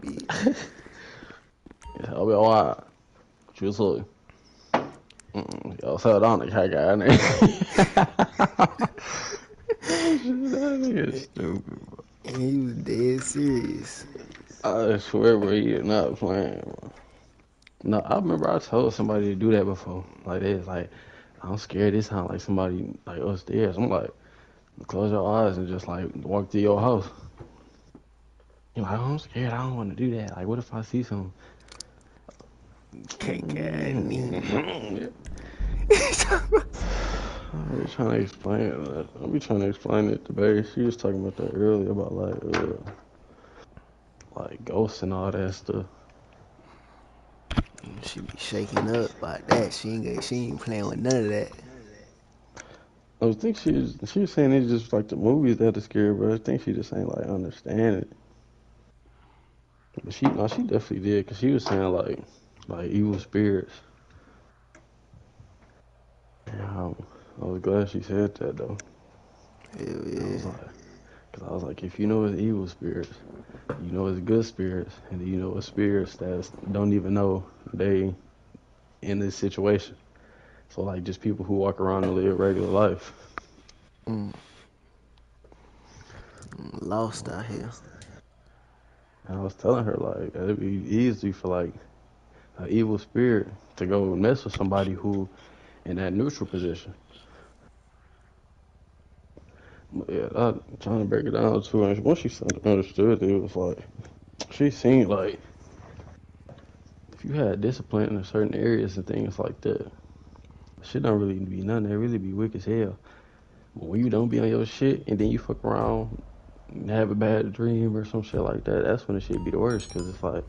bitch. Yeah, I'll be alright. Just look. Y'all settle down, the cat guy, nigga. That nigga stupid, bro. And he was dead serious. I swear, bro, you're not playing, bro. No, I remember I told somebody to do that before. Like, they was like, I'm scared this sound like somebody, like, upstairs. I'm like, close your eyes and just, like, walk to your house. You're like, oh, I'm scared. I don't want to do that. Like, what if I see some? Cake ass nigga. Yeah. I be trying to explain it. I be trying to explain it to Barry. She was talking about that earlier about like ghosts and all that stuff. She be shaking up like that. She ain't playing with none of that. I think she was saying it's just like the movies that are scary, but I think she just ain't like understand it. But she no, she definitely did because she was saying like evil spirits. And I was glad she said that though. Hell I was yeah. like, cause I was like, if you know it's evil spirits, you know it's good spirits, and you know it's spirits that don't even know they in this situation. So like just people who walk around and live regular life. Mm, lost out here. And I was telling her like it'd be easy for like an evil spirit to go mess with somebody who in that neutral position. But yeah, I trying to break it down to her. And once she understood it, it was like she seen like if you had discipline in certain areas and things like that, shit don't really be nothing. They really be weak as hell. But when you don't be on your shit and then you fuck around and have a bad dream or some shit like that, that's when the shit be the worst. Cause it's like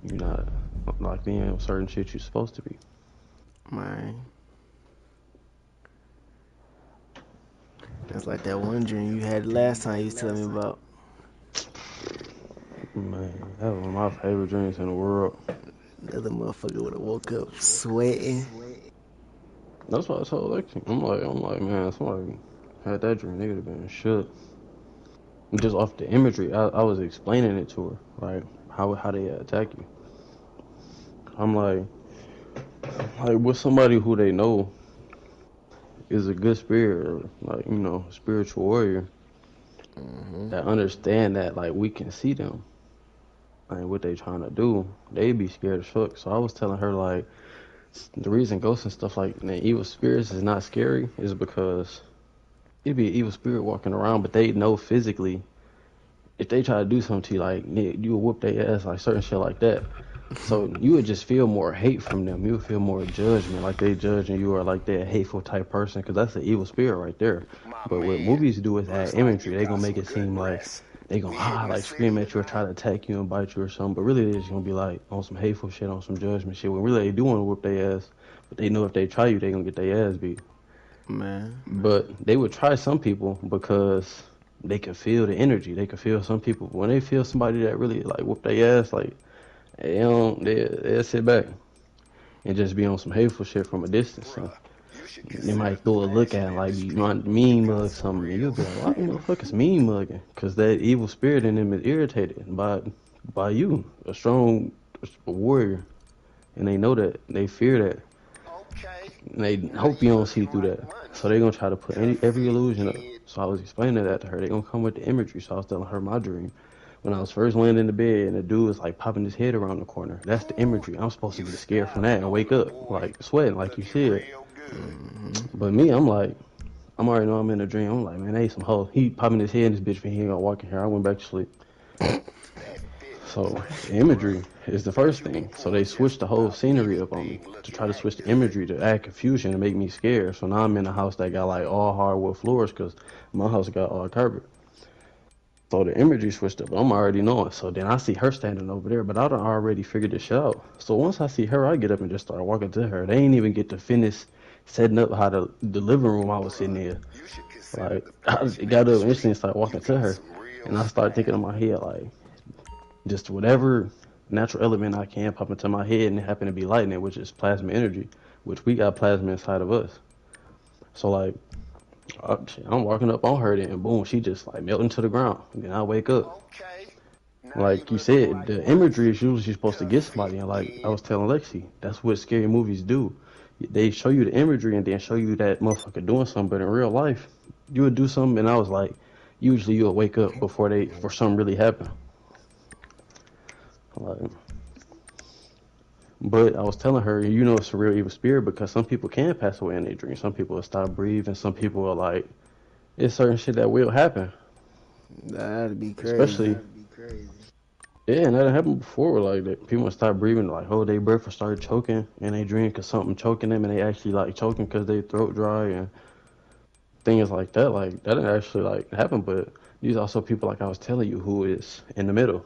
you're not like being on certain shit you're supposed to be. Man, that's like that one dream you had last time you was telling me about. Man, that was one of my favorite dreams in the world. Another motherfucker would have woke up sweating. That's what I told Lexi. I'm like, man, somebody had that dream, they would have been shook. Just off the imagery, I was explaining it to her, like how they attack you. I'm like with somebody who they know is a good spirit, or like spiritual warrior Hmm. that understand that like we can see them and what they trying to do, they be scared as fuck. So I was telling her like the reason ghosts and stuff like and evil spirits is not scary is because it'd be an evil spirit walking around, but they know physically if they try to do something to you, like you would whoop their ass, like certain shit like that. So you would just feel more hate from them. You would feel more judgment, like they judging you or like they're a hateful type person, because that's the evil spirit right there. But what movies do is add imagery. They gonna make it seem like they gonna like scream at you or try to attack you and bite you or something. But really, they're just gonna be like on some hateful shit, on some judgment shit. When really they do want to whoop their ass, but they know if they try you, they gonna get their ass beat. Man, But they would try some people because they can feel the energy. They can feel some people when they feel somebody that really like whoop their ass, like they don't they sit back and just be on some hateful shit from a distance. So they might throw a look at it like you might mean mug something, and you'll be like, "Why the motherfuckers mean mugging?" Because that evil spirit in them is irritated by you, a strong warrior, and they know that they fear that. And they hope you don't see through that. So they're gonna try to put every illusion up. So I was explaining that to her. They're gonna come with the imagery. So I was telling her my dream. When I was first laying in the bed and the dude was like popping his head around the corner. That's the imagery. I'm supposed to get scared from that and wake up, like sweating, like you said. But me, I'm like, I'm already know I'm in a dream. I'm like, man, they some hoe. He popping his head in this bitch, but he ain't gonna walk in here. I went back to sleep. So the imagery is the first thing. So they switched the whole scenery up on me to try to switch the imagery to add confusion and make me scared. So now I'm in a house that got like all hardwood floors because my house got all carpet. So the imagery switched up. I'm already knowing. So then I see her standing over there, but I done already figured this shit out. So once I see her, I get up and just start walking to her. They ain't even get to finish setting up how the living room I was sitting in. Like I just got up instantly and started walking to her, and I started thinking in my head like just whatever natural element I can pop into my head and it happened to be lightning, which is plasma energy, which we got plasma inside of us. So like I'm walking up on her, and boom, she just like melting to the ground. And then I wake up. Like you said, the imagery is usually supposed to get somebody. And like I was telling Lexi, that's what scary movies do. They show you the imagery and then show you that motherfucker doing something. But in real life, you would do something, and I was like, usually you'll wake up for something really happen. Like, but I was telling her, you know, it's a real evil spirit because some people can pass away in their dreams. Some people will stop breathing. Some people are like, it's certain shit that will happen. That'd be Especially, crazy. yeah, and that happened before. Like that, people would stop breathing, like hold their breath or start choking, and they drink because something choking them, and they actually like choking because they throat dry and things like that. Like that didn't actually like happen, but these also people like I was telling you who is in the middle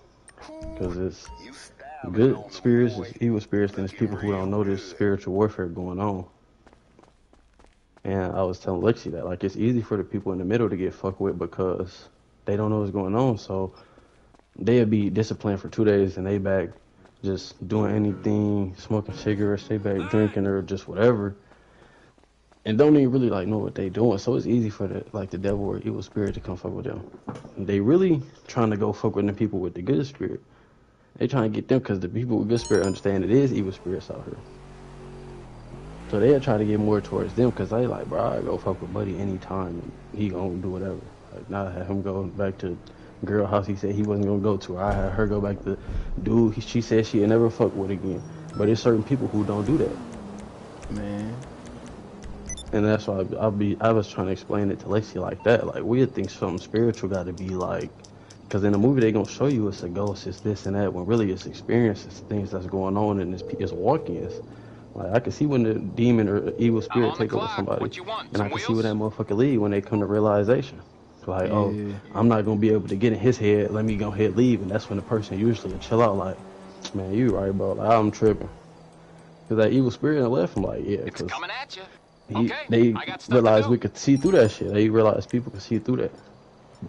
because it's good spirits, it's evil spirits, and it's people who don't know this spiritual warfare going on. And I was telling Lexi that like it's easy for the people in the middle to get fucked with because they don't know what's going on. So they'll be disciplined for 2 days and they back just doing anything, smoking cigarettes, they back drinking or just whatever. And don't even really like know what they doing. So it's easy for the devil or evil spirit to come fuck with them. They really trying to go fuck with the people with the good spirit. They trying to get them because the people with good spirit understand it is evil spirits out here. So they'll try to get more towards them because they like, bro, I go fuck with Buddy anytime and he gonna do whatever. Like now I had him go back to girl house he said he wasn't gonna go to. I had her go back to dude she said she'd never fuck with again. But there's certain people who don't do that. Man. And that's why I was trying to explain it to Lacey like that. Like we'd think something spiritual got to be like, because in the movie they gonna show you it's a ghost, it's this and that. When really it's experiences, things that's going on, and it's walk-ins. Like I can see when the demon or evil spirit take over somebody, and I can see where that motherfucker leave when they come to realization. Like, oh, Yeah. I'm not gonna be able to get in his head. Let me go ahead leave, and that's when the person usually will chill out. Like, man, you right, bro. Like, I'm tripping. Cause that evil spirit left him like, yeah, cause they realized we could see through that shit. They realized people could see through that.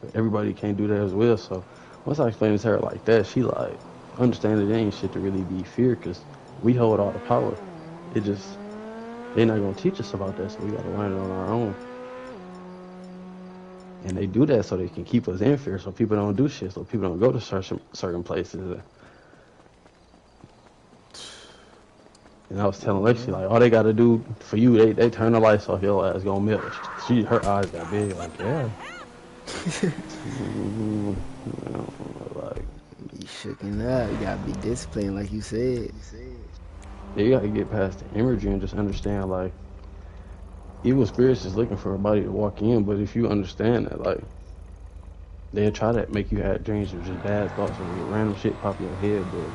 But everybody can't do that as well. So once I explained it to her like that, she like understand that it ain't shit to really be feared because we hold all the power. It just they're not gonna teach us about that, so we gotta learn it on our own. And they do that so they can keep us in fear, so people don't do shit, so people don't go to certain places. And I was telling Lexi, like, all they gotta do for you, they turn the lights off, your ass gonna melt. Her eyes got big, like, yeah. Like, be shooken up. You gotta be disciplined, like you said. You gotta get past the imagery and just understand, like, evil spirits is looking for a body to walk in, but if you understand that, like, they'll try to make you have dreams of just bad thoughts or random shit pop in your head, but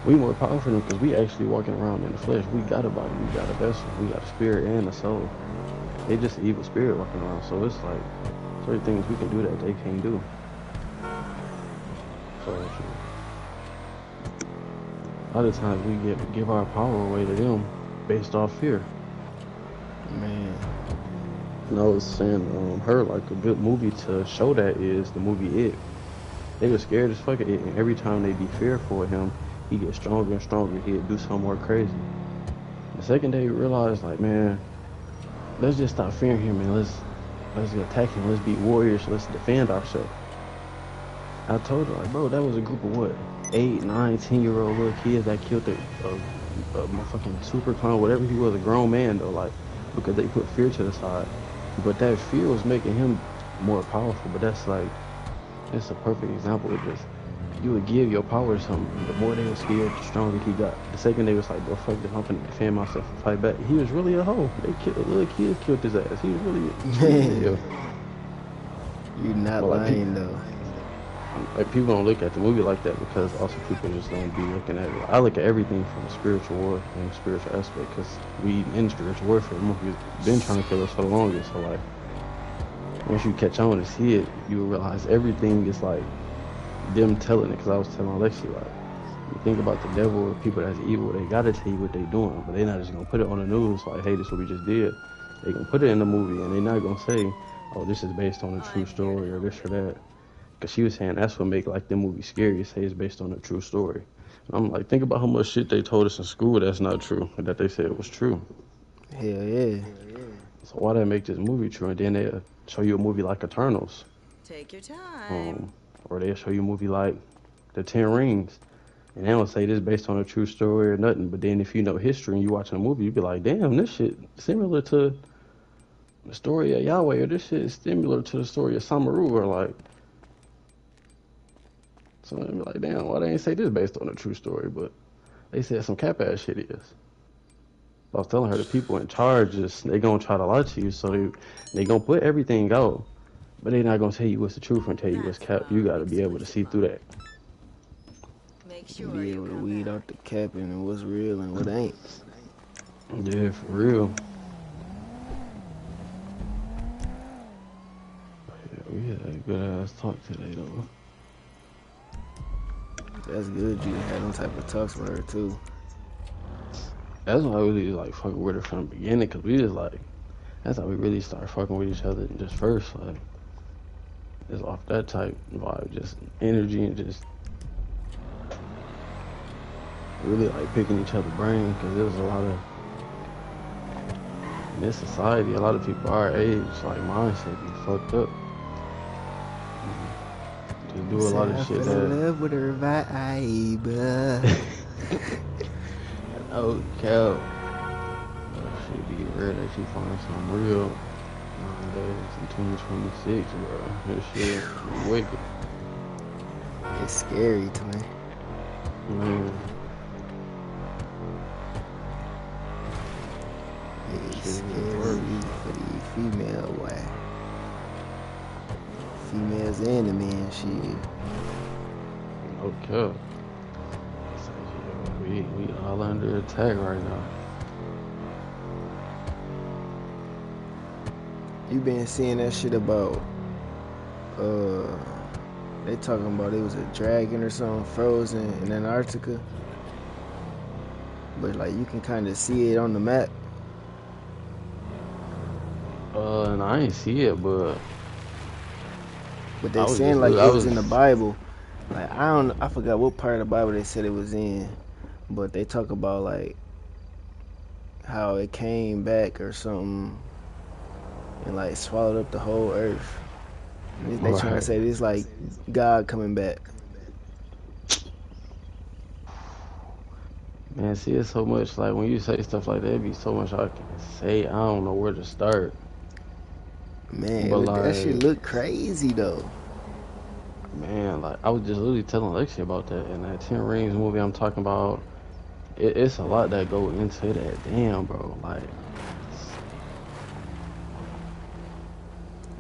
we more powerful than because we actually walking around in the flesh. We got a body, we got a vessel, we got a spirit and a soul. They just an evil spirit walking around, so it's like certain things we can do that they can't do. So a lot of times we give our power away to them based off fear. Man. And I was saying, her like a good movie to show that is the movie It. They were scared as fuck of It, and every time they be fearful of him, he gets stronger and stronger. He'd do something more crazy. The second day, we realized, like, man, let's just stop fearing him and let's attack him. Let's be warriors. Let's defend ourselves. I told her, like, bro, that was a group of what, 8, 9, 10-year-old little kids that killed a motherfucking super clown, whatever he was, a grown man though, like, because they put fear to the side. But that fear was making him more powerful. But that's like, it's a perfect example of just, you would give your power to something. The more they were scared, the stronger he got. The second they was like, bro, fuck this, I'm finna defend myself and fight back. He was really a hoe. Little kids killed his ass. He was really Man. You're not lying though. Like people don't look at the movie like that because also people just don't be looking at it. I look at everything from a spiritual war and a spiritual aspect because we in spiritual warfare. The movie's been trying to kill us for the longest. So like, once you catch on and see it, you realize everything is like them telling it. Because I was telling Alexi, like, you think about the devil or people that's evil, they gotta tell you what they doing, but they're not just gonna put it on the news like, hey, this is what we just did. They gonna put it in the movie and they're not gonna say, oh, this is based on a true story or this or that. Because she was saying that's what make like the movie scary. Say it's based on a true story. And I'm like, think about how much shit they told us in school that's not true, and that they said it was true. Hell yeah. So why they make this movie true? And then they show you a movie like Eternals. Take your time. Or they'll show you a movie like the Ten Rings, and they don't say this based on a true story or nothing. But then if you know history and you watching a movie, you be like, damn, this shit similar to the story of Yahweh, or this shit is similar to the story of Samaru, or like, so they be like, damn, why they ain't say this based on a true story? But they said some cap ass shit is. I was telling her the people in charge they gonna try to lie to you, so they gonna put everything out, but they not gonna tell you what's the truth and tell you what's cap. You gotta be able to see through that. Be able to weed out the capping and what's real and what ain't. Yeah, for real. Yeah, we had a good ass talk today though. That's good you had them type of talks with her too. That's why I really like fucking with her from the beginning, cause we just like, that's how we really started fucking with each other just first, like, it's off that type vibe, just energy and just really like picking each other's brain, cause there's a lot of, in this society, a lot of people our age, like mindset be fucked up. Just do a lot of shit I fell in love with her vibe. Oh, Cal. Shit be rare that you find something real nowadays in 2026, bro. This shit is wicked. It's scary to me. Man. It's scary for the female way. Females and the men, shit. Okay. We all under attack right now. You been seeing that shit about they talking about it was a dragon or something frozen in Antarctica, but like you can kind of see it on the map. And I ain't see it, but they saying like it was in the Bible. Like I forgot what part of the Bible they said it was in, but they talk about like how it came back or something and like swallowed up the whole earth. They trying to say this like God coming back. Man, see, it's so much, like, when you say stuff like that, it be so much I can say, I don't know where to start. Man, but like, that shit look crazy, though. Man, like, I was just literally telling Lexi about that, and that Ten Rings movie I'm talking about, it's a lot that go into that. Damn, bro, like.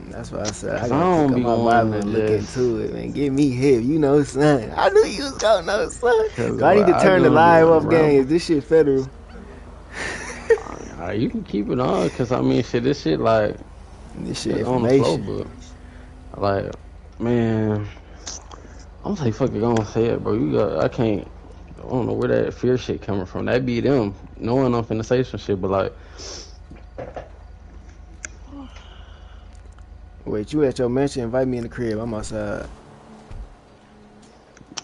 That's why I said I gotta pick up my Bible and look into it, man. Get me hip, you know, son. I knew you was gonna know, son. I need to turn the live up games. This shit federal. You can keep it on, cause I mean, shit, this shit like this shit information. On the flow, but like, man, I'm like fucking gonna say it, bro. I don't know where that fear shit coming from. That be them knowing I'm finna say some shit, but like. Wait, you at your mansion? Invite me in the crib. I'm outside.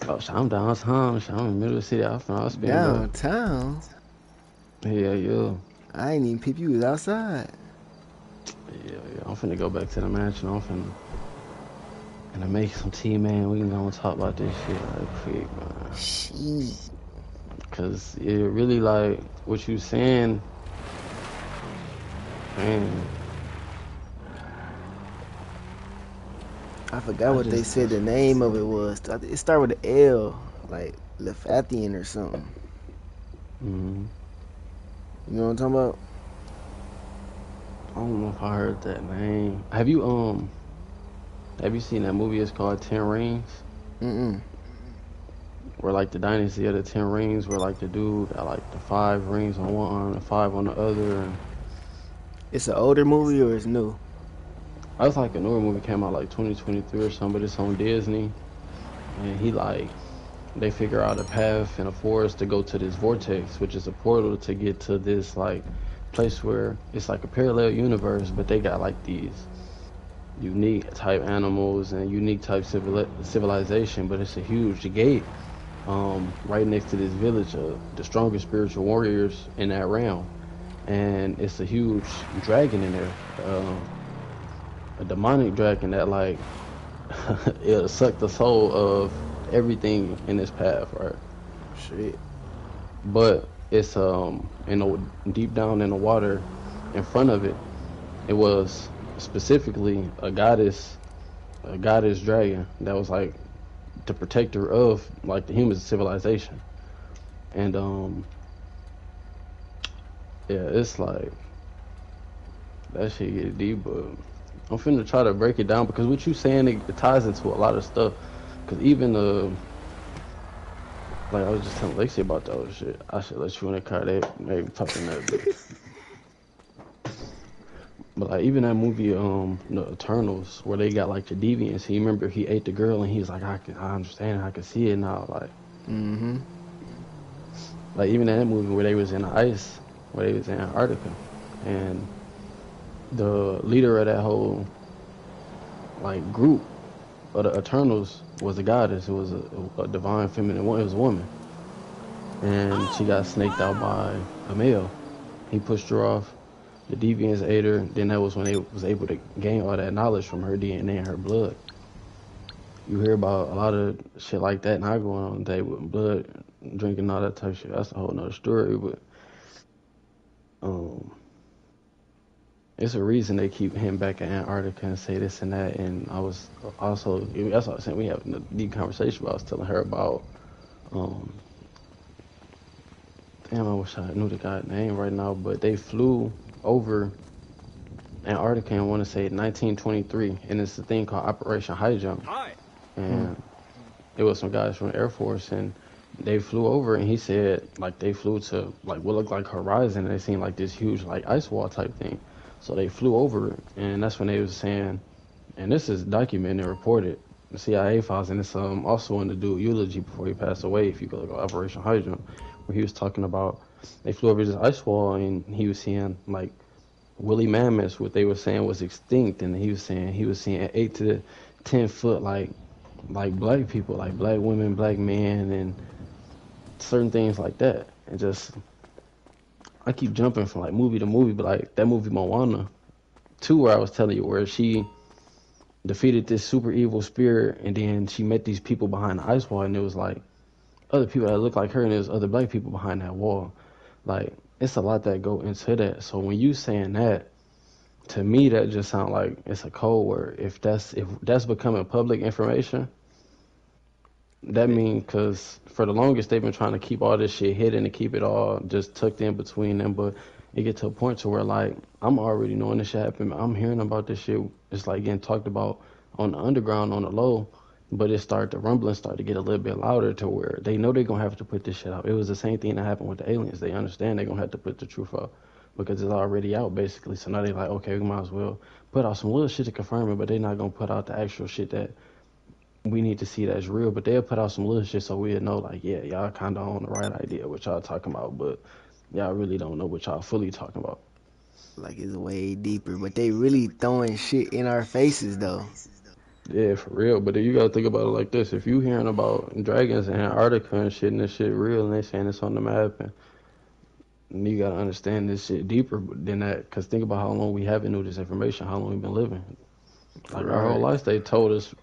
Oh, I'm downtown. I'm in the middle of the city. Downtown? Yeah. I ain't even peep you was outside. Yeah. I'm finna go back to the mansion. I'm finna make some tea, man. We can go and talk about this shit right quick, man. Shit. Cause it really like what you saying, man. I forgot what they said the name of it was. It started with an L, like Lefathian or something. Mm-hmm. You know what I'm talking about? I don't know if I heard that name. Have you seen that movie? It's called Ten Rings. Where like the Dynasty of the Ten Rings, where like the dude got like the 5 rings on one arm and 5 on the other. And it's an older movie or it's new? That's like a newer movie, came out like 2023 or something, but it's on Disney. And they figure out a path in a forest to go to this vortex, which is a portal to get to this like place where it's like a parallel universe, but they got like these unique type animals and unique type civilization, but it's a huge gate right next to this village of the strongest spiritual warriors in that realm. And it's a huge dragon in there. A demonic dragon that like it'll suck the soul of everything in its path, right? Shit. But it's deep down in the water in front of it. It was specifically a goddess dragon that was like the protector of like the human civilization. And yeah, it's like that shit get deep, but I'm finna try to break it down because what you saying it ties into a lot of stuff. Cause even like I was just telling Lexi about that other shit. I should let you in the car. They maybe talking that bit. But like even that movie, the Eternals, where they got like the deviants. He remember he ate the girl and he's like, I understand, I can see it now. Mm-hmm. Like even in that movie where they was in the ice, where they was in Antarctica, and the leader of that whole like group of the Eternals was a goddess. It was a divine feminine one. It was a woman, and she got snaked out by a male. He pushed her off. The deviants ate her. Then that was when they was able to gain all that knowledge from her DNA and her blood. You hear about a lot of shit like that now going on today with blood, drinking all that type of shit. That's a whole nother story, but um, it's a reason they keep him back in Antarctica and say this and that. And I was also that's what I was saying. We have a deep conversation. But I was telling her about um, damn, I wish I knew the guy's name right now, but they flew over Antarctica I want to say 1923, and it's a thing called Operation High Jump, Mm. and it was some guys from the Air Force, and they flew over, and he said like they flew to like what looked like horizon, and they seen like this huge like ice wall type thing, so they flew over, and that's when they was saying, and this is documented and reported, the CIA files, and it's also in the dude eulogy before he passed away. If you go to Operation High Jump, where he was talking about they flew over this ice wall, and he was seeing like woolly mammoths, what they were saying was extinct, and he was saying he was seeing 8 to 10 foot like black people, like black women, black men, and certain things like that. And just I keep jumping from like movie to movie, but like that movie Moana 2, where I was telling you, where she defeated this super evil spirit, and then she met these people behind the ice wall, and it was like other people that looked like her, and there's other black people behind that wall. Like it's a lot that go into that. So when you saying that, to me that just sounds like it's a code word. If that's becoming public information, that mean because for the longest they've been trying to keep all this shit hidden and keep it all just tucked in between them. But it get to a point to where like I'm already knowing this shit happen. I'm hearing about this shit. It's like getting talked about on the underground on the low. But the rumbling started to get a little bit louder to where they know they're gonna have to put this shit out. It was the same thing that happened with the aliens. They understand they're gonna have to put the truth out because it's already out basically. So now they like, okay, we might as well put out some little shit to confirm it, but they're not gonna put out the actual shit that we need to see that's real. But they'll put out some little shit so we'll know like, yeah, y'all kinda on the right idea what y'all talking about, but y'all really don't know what y'all fully talking about. Like it's way deeper, but they really throwing shit in our faces though. Yeah, for real. But you gotta think about it like this: if you hearing about dragons in Antarctica and shit, and this shit real, and they saying it's on the map, and you gotta understand this shit deeper than that. Cause think about how long we haven't knew this information, how long we've been living. Like our whole Right. life, they told us.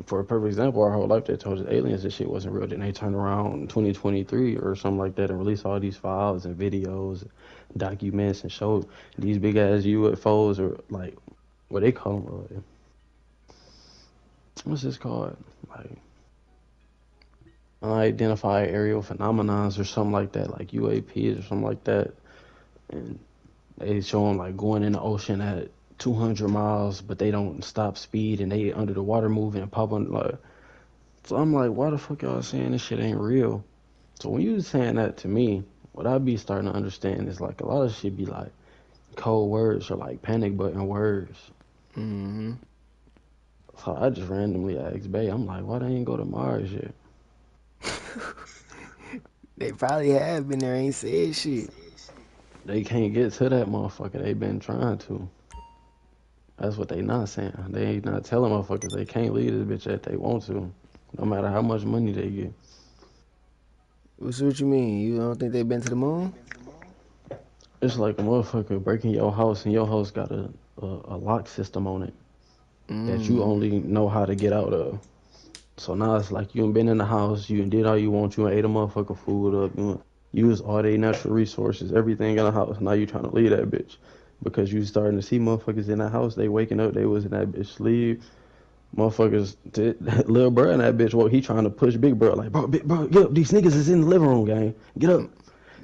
For a perfect example, our whole life they told us aliens this shit wasn't real. Then they turn around in 2023 or something like that and release all these files and videos, documents, and show these big ass UFOs or like what they call them. What's this called? Like unidentified aerial phenomenons or something like that, like UAPs or something like that. And they show them like going in the ocean at 200 miles, but they don't stop speed and they under the water moving and pop on like. So I'm like, why the fuck y'all saying this shit ain't real? So when you saying that to me, what I be starting to understand is like a lot of shit be like code words or like panic button words. Mm-hmm. So I just randomly asked Bay, I'm like, why they ain't go to Mars yet? They probably have been there, ain't said shit. They can't get to that motherfucker. They been trying to. That's what they not saying. They ain't not telling motherfuckers they can't leave this bitch if they want to, no matter how much money they get. What you mean? You don't think they been to the moon? It's like a motherfucker breaking your house and your house got a lock system on it that you Mm. only know how to get out of. So now it's like you done been in the house, you done did all you want, you done ate a motherfucker food up, you done used all their natural resources, everything in the house. Now you trying to leave that bitch because you starting to see motherfuckers in that house. They waking up, they was in that bitch sleep. Motherfuckers, little bro in that bitch, well, he trying to push big bro like, bro, big bro, get up. These niggas is in the living room, gang. Get up.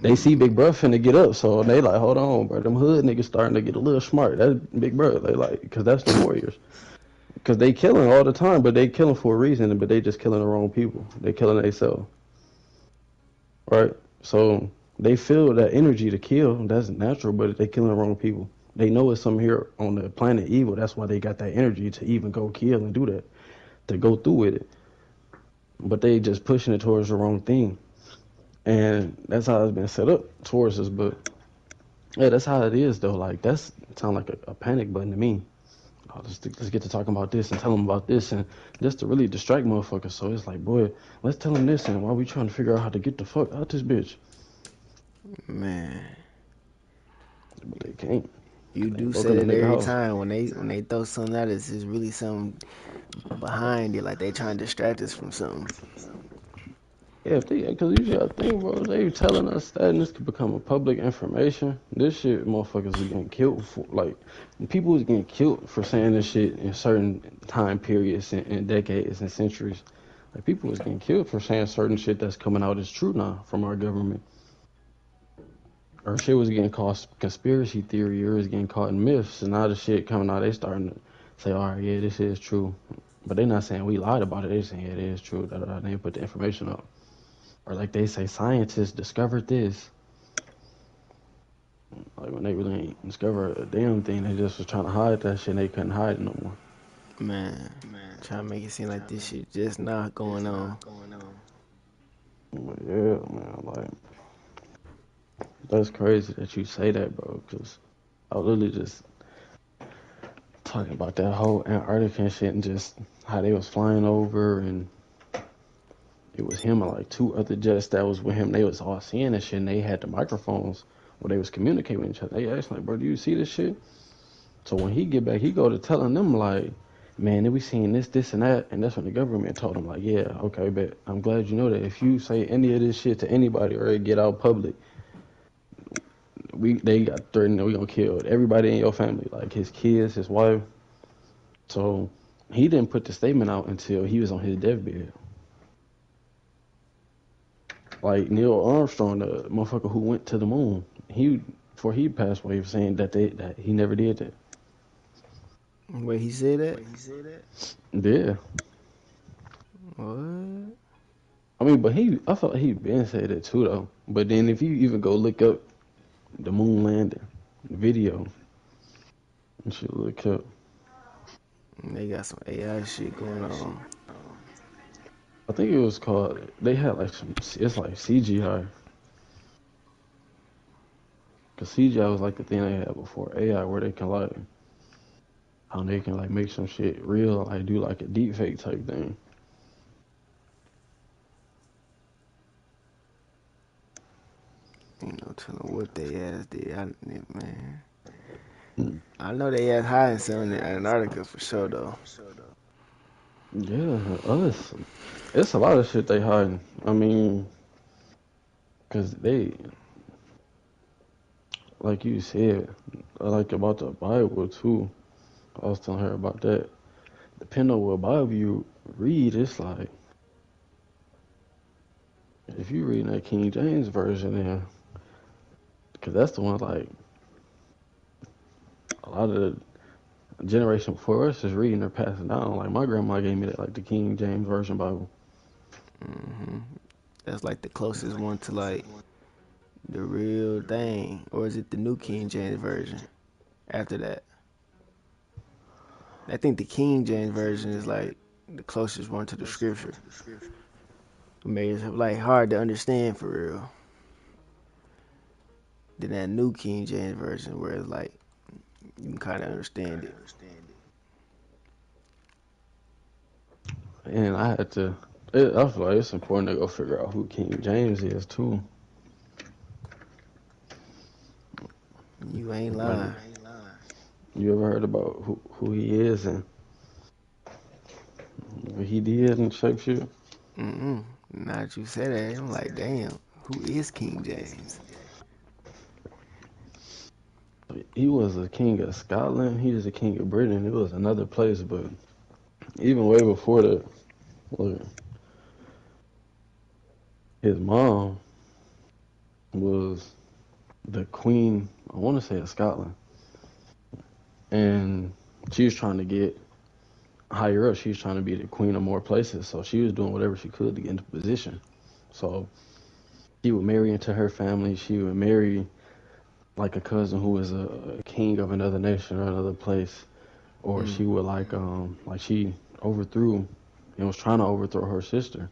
They see big bro finna get up, so they like, hold on, bro. Them hood niggas starting to get a little smart. That's big bro. They like, because that's the warriors. Because they killing all the time, but they killing for a reason, but they just killing the wrong people. They killing themselves, right? So they feel that energy to kill. That's natural, but they killing the wrong people. They know it's some here on the planet evil. That's why they got that energy to even go kill and do that, to go through with it. But they just pushing it towards the wrong thing. And that's how it's been set up towards us. But yeah, that's how it is though. Like that's sound like a panic button to me. Oh, let's get to talking about this and tell them about this and just to really distract motherfuckers. So it's like, boy, let's tell them this and while we trying to figure out how to get the fuck out this bitch. Man, But they can't. you They do broke say in the that nigga every house. time when they throw something at us, it's really something behind it, like they trying to distract us from something. Yeah, if they, because you gotta think, bro, they telling us that and this could become a public information. This shit, motherfuckers is getting killed for, like, people is getting killed for saying this shit in certain time periods and decades and centuries. Like, people is getting killed for saying certain shit that's coming out as true now from our government. Or shit was getting caught conspiracy theory or is getting caught in myths, and now the shit coming out, they starting to say, all right, yeah, this is true. But they not saying we lied about it. They saying, yeah, it is true. They put the information up. Or like they say, scientists discovered this. Like when they really ain't discover a damn thing, they just was trying to hide that shit and they couldn't hide it no more. Man, trying to make it seem like this shit just not going on. But yeah, man, like that's crazy that you say that, bro. Cause I was literally just talking about that whole Antarctica and shit and just how they was flying over and it was him and like two other jets that was with him. They was all seeing this shit and they had the microphones where they was communicating with each other. They asked like, bro, do you see this shit? So when he get back, he go to telling them like, man, then we seen this, this, and that, and that's when the government told him like, yeah, okay, but I'm glad you know that if you say any of this shit to anybody or it get out public, they got threatened that we gonna kill everybody in your family, like his kids, his wife. So he didn't put the statement out until he was on his deathbed. Like Neil Armstrong, the motherfucker who went to the moon, he before he passed away, he was saying that he never did that. Wait, he said that? Yeah, What? I mean, but I felt like he been said that too though. But then if you even go look up the moon landing video, you should look up. They got some AI shit going on. I think it was called. They had like some. It's like CGI. Cause CGI was like the thing they had before AI, where they can like how they can like make some shit real, like do like a deep fake type thing. Ain't no telling what they ass did. Man, Mm. I know they ass hiding something in Antarctica for sure though. Yeah, us. It's a lot of shit they hiding. I mean, cause they, like you said, I like about the Bible too. I was telling her about that. Depending on what Bible you read, it's like if you read that King James version, then because that's the one like a lot of the generation before us is reading or passing down. Like my grandma gave me that like the King James version Bible. Hmm. That's like the closest one to like the real thing, or is it the New King James version? After that, I think the King James version is like the closest one to the scripture. It makes it like hard to understand for real. Then that New King James version, where it's like you can kind of understand it. And I had to. I feel like it's important to go figure out who King James is too. You ain't Like, lying. you ever heard about who he is and what he did and shape shit. Mm-mm. Now that you said that, I'm like, damn, who is King James? He was a king of Scotland. He was a king of Britain. It was another place, but even way before that, look, his mom was the queen. I want to say of Scotland, and she was trying to get higher up. She was trying to be the queen of more places, so she was doing whatever she could to get into position. So she would marry into her family. She would marry like a cousin who was a king of another nation or another place, or Mm. she would like she overthrew and was trying to overthrow her sister,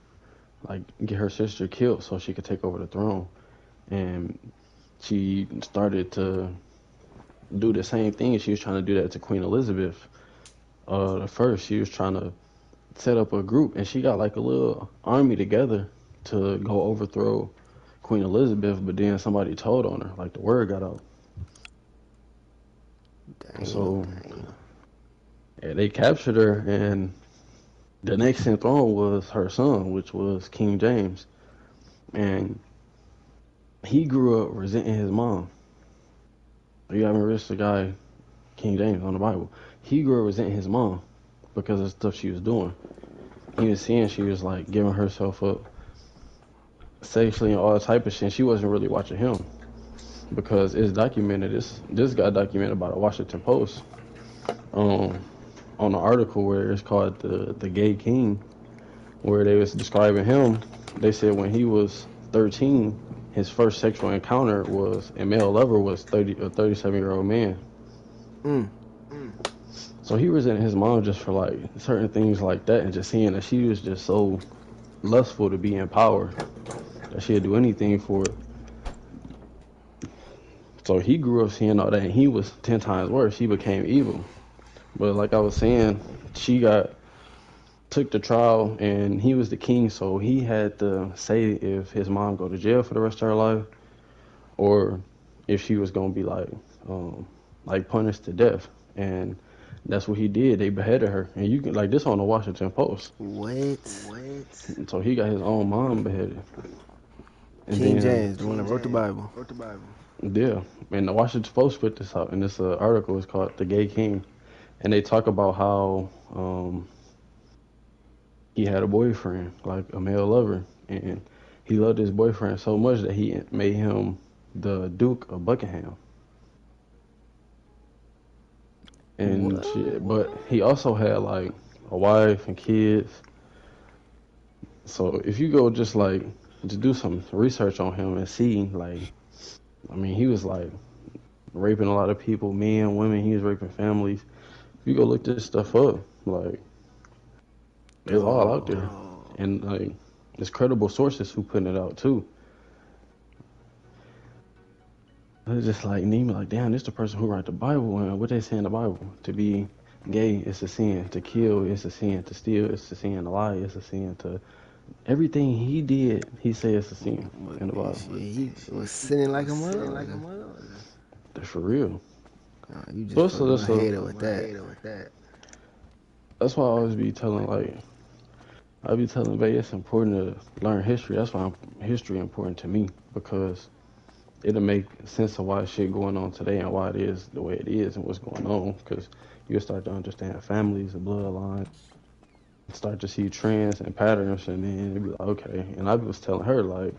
like get her sister killed so she could take over the throne. And she started to do the same thing. She was trying to do that to Queen Elizabeth. At first, she was trying to set up a group, and she got like a little army together to go overthrow Queen Elizabeth. But then somebody told on her, like the word got out. Dang. So yeah, they captured her, and the next in throne was her son, which was King James, and he grew up resenting his mom. You haven't read the guy King James on the Bible. He grew up resenting his mom because of stuff she was doing. He was seeing she was like giving herself up sexually and all type of shit. She wasn't really watching him because it's documented. This got documented by the Washington Post um, on an article where it's called the Gay King, where they was describing him. They said when he was 13, his first sexual encounter was a male lover was 37-year-old man. Mm. So he resented his mom just for like certain things like that, and just seeing that she was just so lustful to be in power that she'd do anything for it. So he grew up seeing all that, and he was 10 times worse. He became evil. But like I was saying, she got took the trial, and he was the king, so he had to say if his mom go to jail for the rest of her life, or if she was gonna be like punished to death. And that's what he did. They beheaded her, and you can like this on the Washington Post. What? And so he got his own mom beheaded, and King then James, the one that wrote the Bible. yeah, and the Washington Post put this out, and this article is called "The Gay King," and they talk about how he had a boyfriend, like a male lover, and he loved his boyfriend so much that he made him the Duke of Buckingham. And What? shit, but he also had like a wife and kids. So if you go just do some research on him and see like, I mean, he was like raping a lot of people, men, women. He was raping families. If you go look this stuff up, like it's all out there, Oh. and like there's credible sources who putting it out too. It's just like Neiman, like damn, this the person who write the Bible, and what they say in the Bible. To be gay is a sin. To kill is a sin. To steal is a sin. To lie is a sin. To everything he did, he says it's a sin But in the Bible. shit, he was sinning like a motherfucker. That's for real. You just So fucked my head up with that. that's why I always be telling like I be telling Bay it's important to learn history. That's why history important to me because it'll make sense of why shit going on today and why it is the way it is and what's going on. Because you'll start to understand families and bloodlines, start to see trends and patterns, and then it'll be like okay. And I was telling her like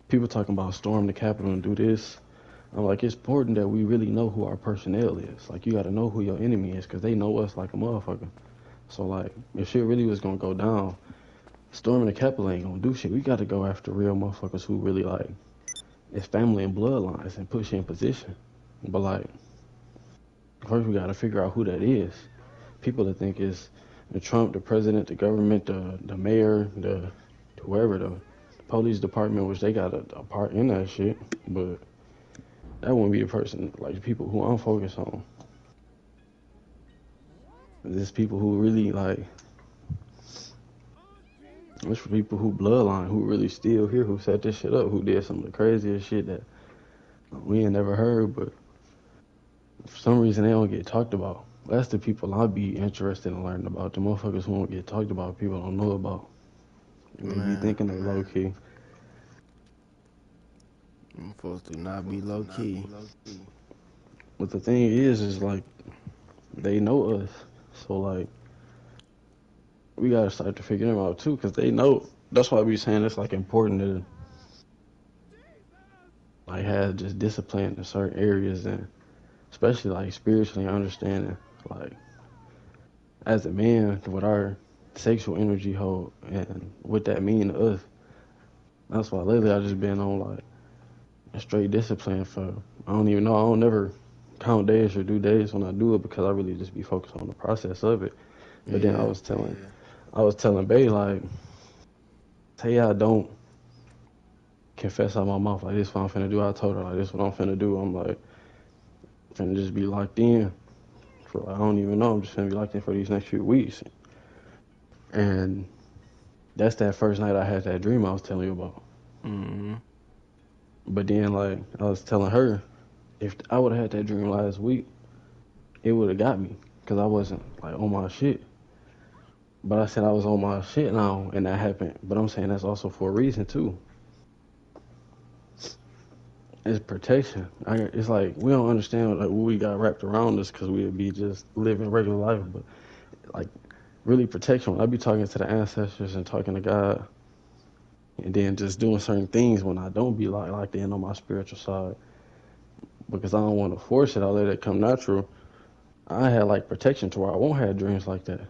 people talking about storm the Capitol and do this. I'm like, it's important that we really know who our personnel is. Like, you got to know who your enemy is because they know us like a motherfucker. So, like, if shit really was going to go down, storming the Capitol ain't going to do shit. We got to go after real motherfuckers who really, like, it's family and bloodlines and push you in position. But, like, first we got to figure out who that is. People that think it's the Trump, the president, the government, the mayor, the whoever, the police department, which they got a part in that shit. But that wouldn't be a person like people who I'm focused on. There's people who really like. It's for people who bloodline who really still here, who set this shit up, who did some of the craziest shit that we ain't never heard, but for some reason they don't get talked about. That's the people I'd be interested in learning about. The motherfuckers who won't get talked about, people don't know about. They be Man, thinking they low key. I'm supposed to not be low key. But the thing is like they know us. So like we gotta start to figure them out too, cause they know. That's why I be saying it's like important to like have just discipline in certain areas and especially like spiritually understanding like as a man what our sexual energy hold and what that mean to us. That's why lately I just been on like a straight discipline for I don't even know I don't never count days or do days when I do it because I really just be focused on the process of it. But then Yeah. I was telling Bay like say I don't confess out my mouth like this what I'm finna do. I told her like this what I'm finna do. I'm like finna just be locked in for like I don't even know. I'm just finna be locked in for these next few weeks. And that's that first night I had that dream I was telling you about. Mm-hmm. But then like I was telling her if I would have had that dream last week, it would have got me because I wasn't like on my shit. But I said I was on my shit now, and that happened. But I'm saying that's also for a reason too. It's protection. It's like we don't understand like what we got wrapped around us because we would be just living regular life, but like really protection. When I be talking to the ancestors and talking to God, and then just doing certain things when I don't be like locked in on my spiritual side because I don't want to force it. I let it come natural. I had like protection to where I won't have dreams like that.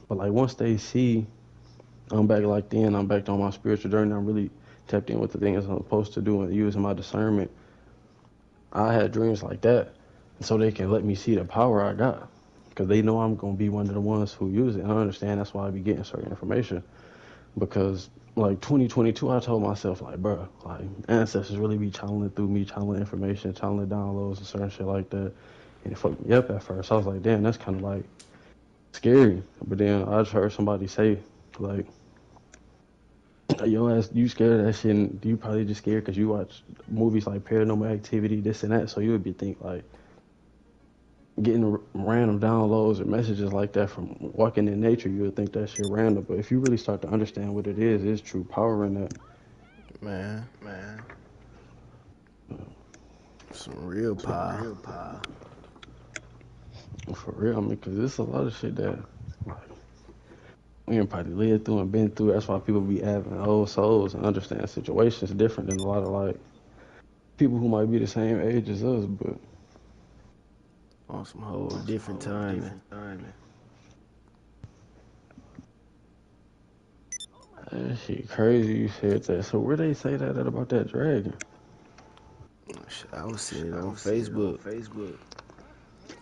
But like once they see I'm back locked in, I'm back on my spiritual journey, I'm really tapped in with the things I'm supposed to do and using my discernment. I had dreams like that so they can let me see the power I got. Because they know I'm going to be one of the ones who use it. And I understand that's why I be getting certain information. Because like 2022, I told myself like, bro, like ancestors really be channeling through me, channeling information, channeling downloads and certain shit like that. And it fucked me up at first. I was like, damn, that's kind of like scary. But then I just heard somebody say, like, yo, ass, you scared of that shit, and you probably just scared because you watch movies like Paranormal Activity, this and that. So you would be think like getting random downloads or messages like that from walking in nature. You would think that shit random, but if you really start to understand what it is, it's true power in that. Man, some real power. For real, I mean, because there's a lot of shit that like, we ain't probably lived through and been through. That's why people be having old souls and understand situations different than a lot of like people who might be the same age as us, but On some whole different timing. that shit crazy you said that. So where they say that at about that dragon? I was seeing it on Facebook,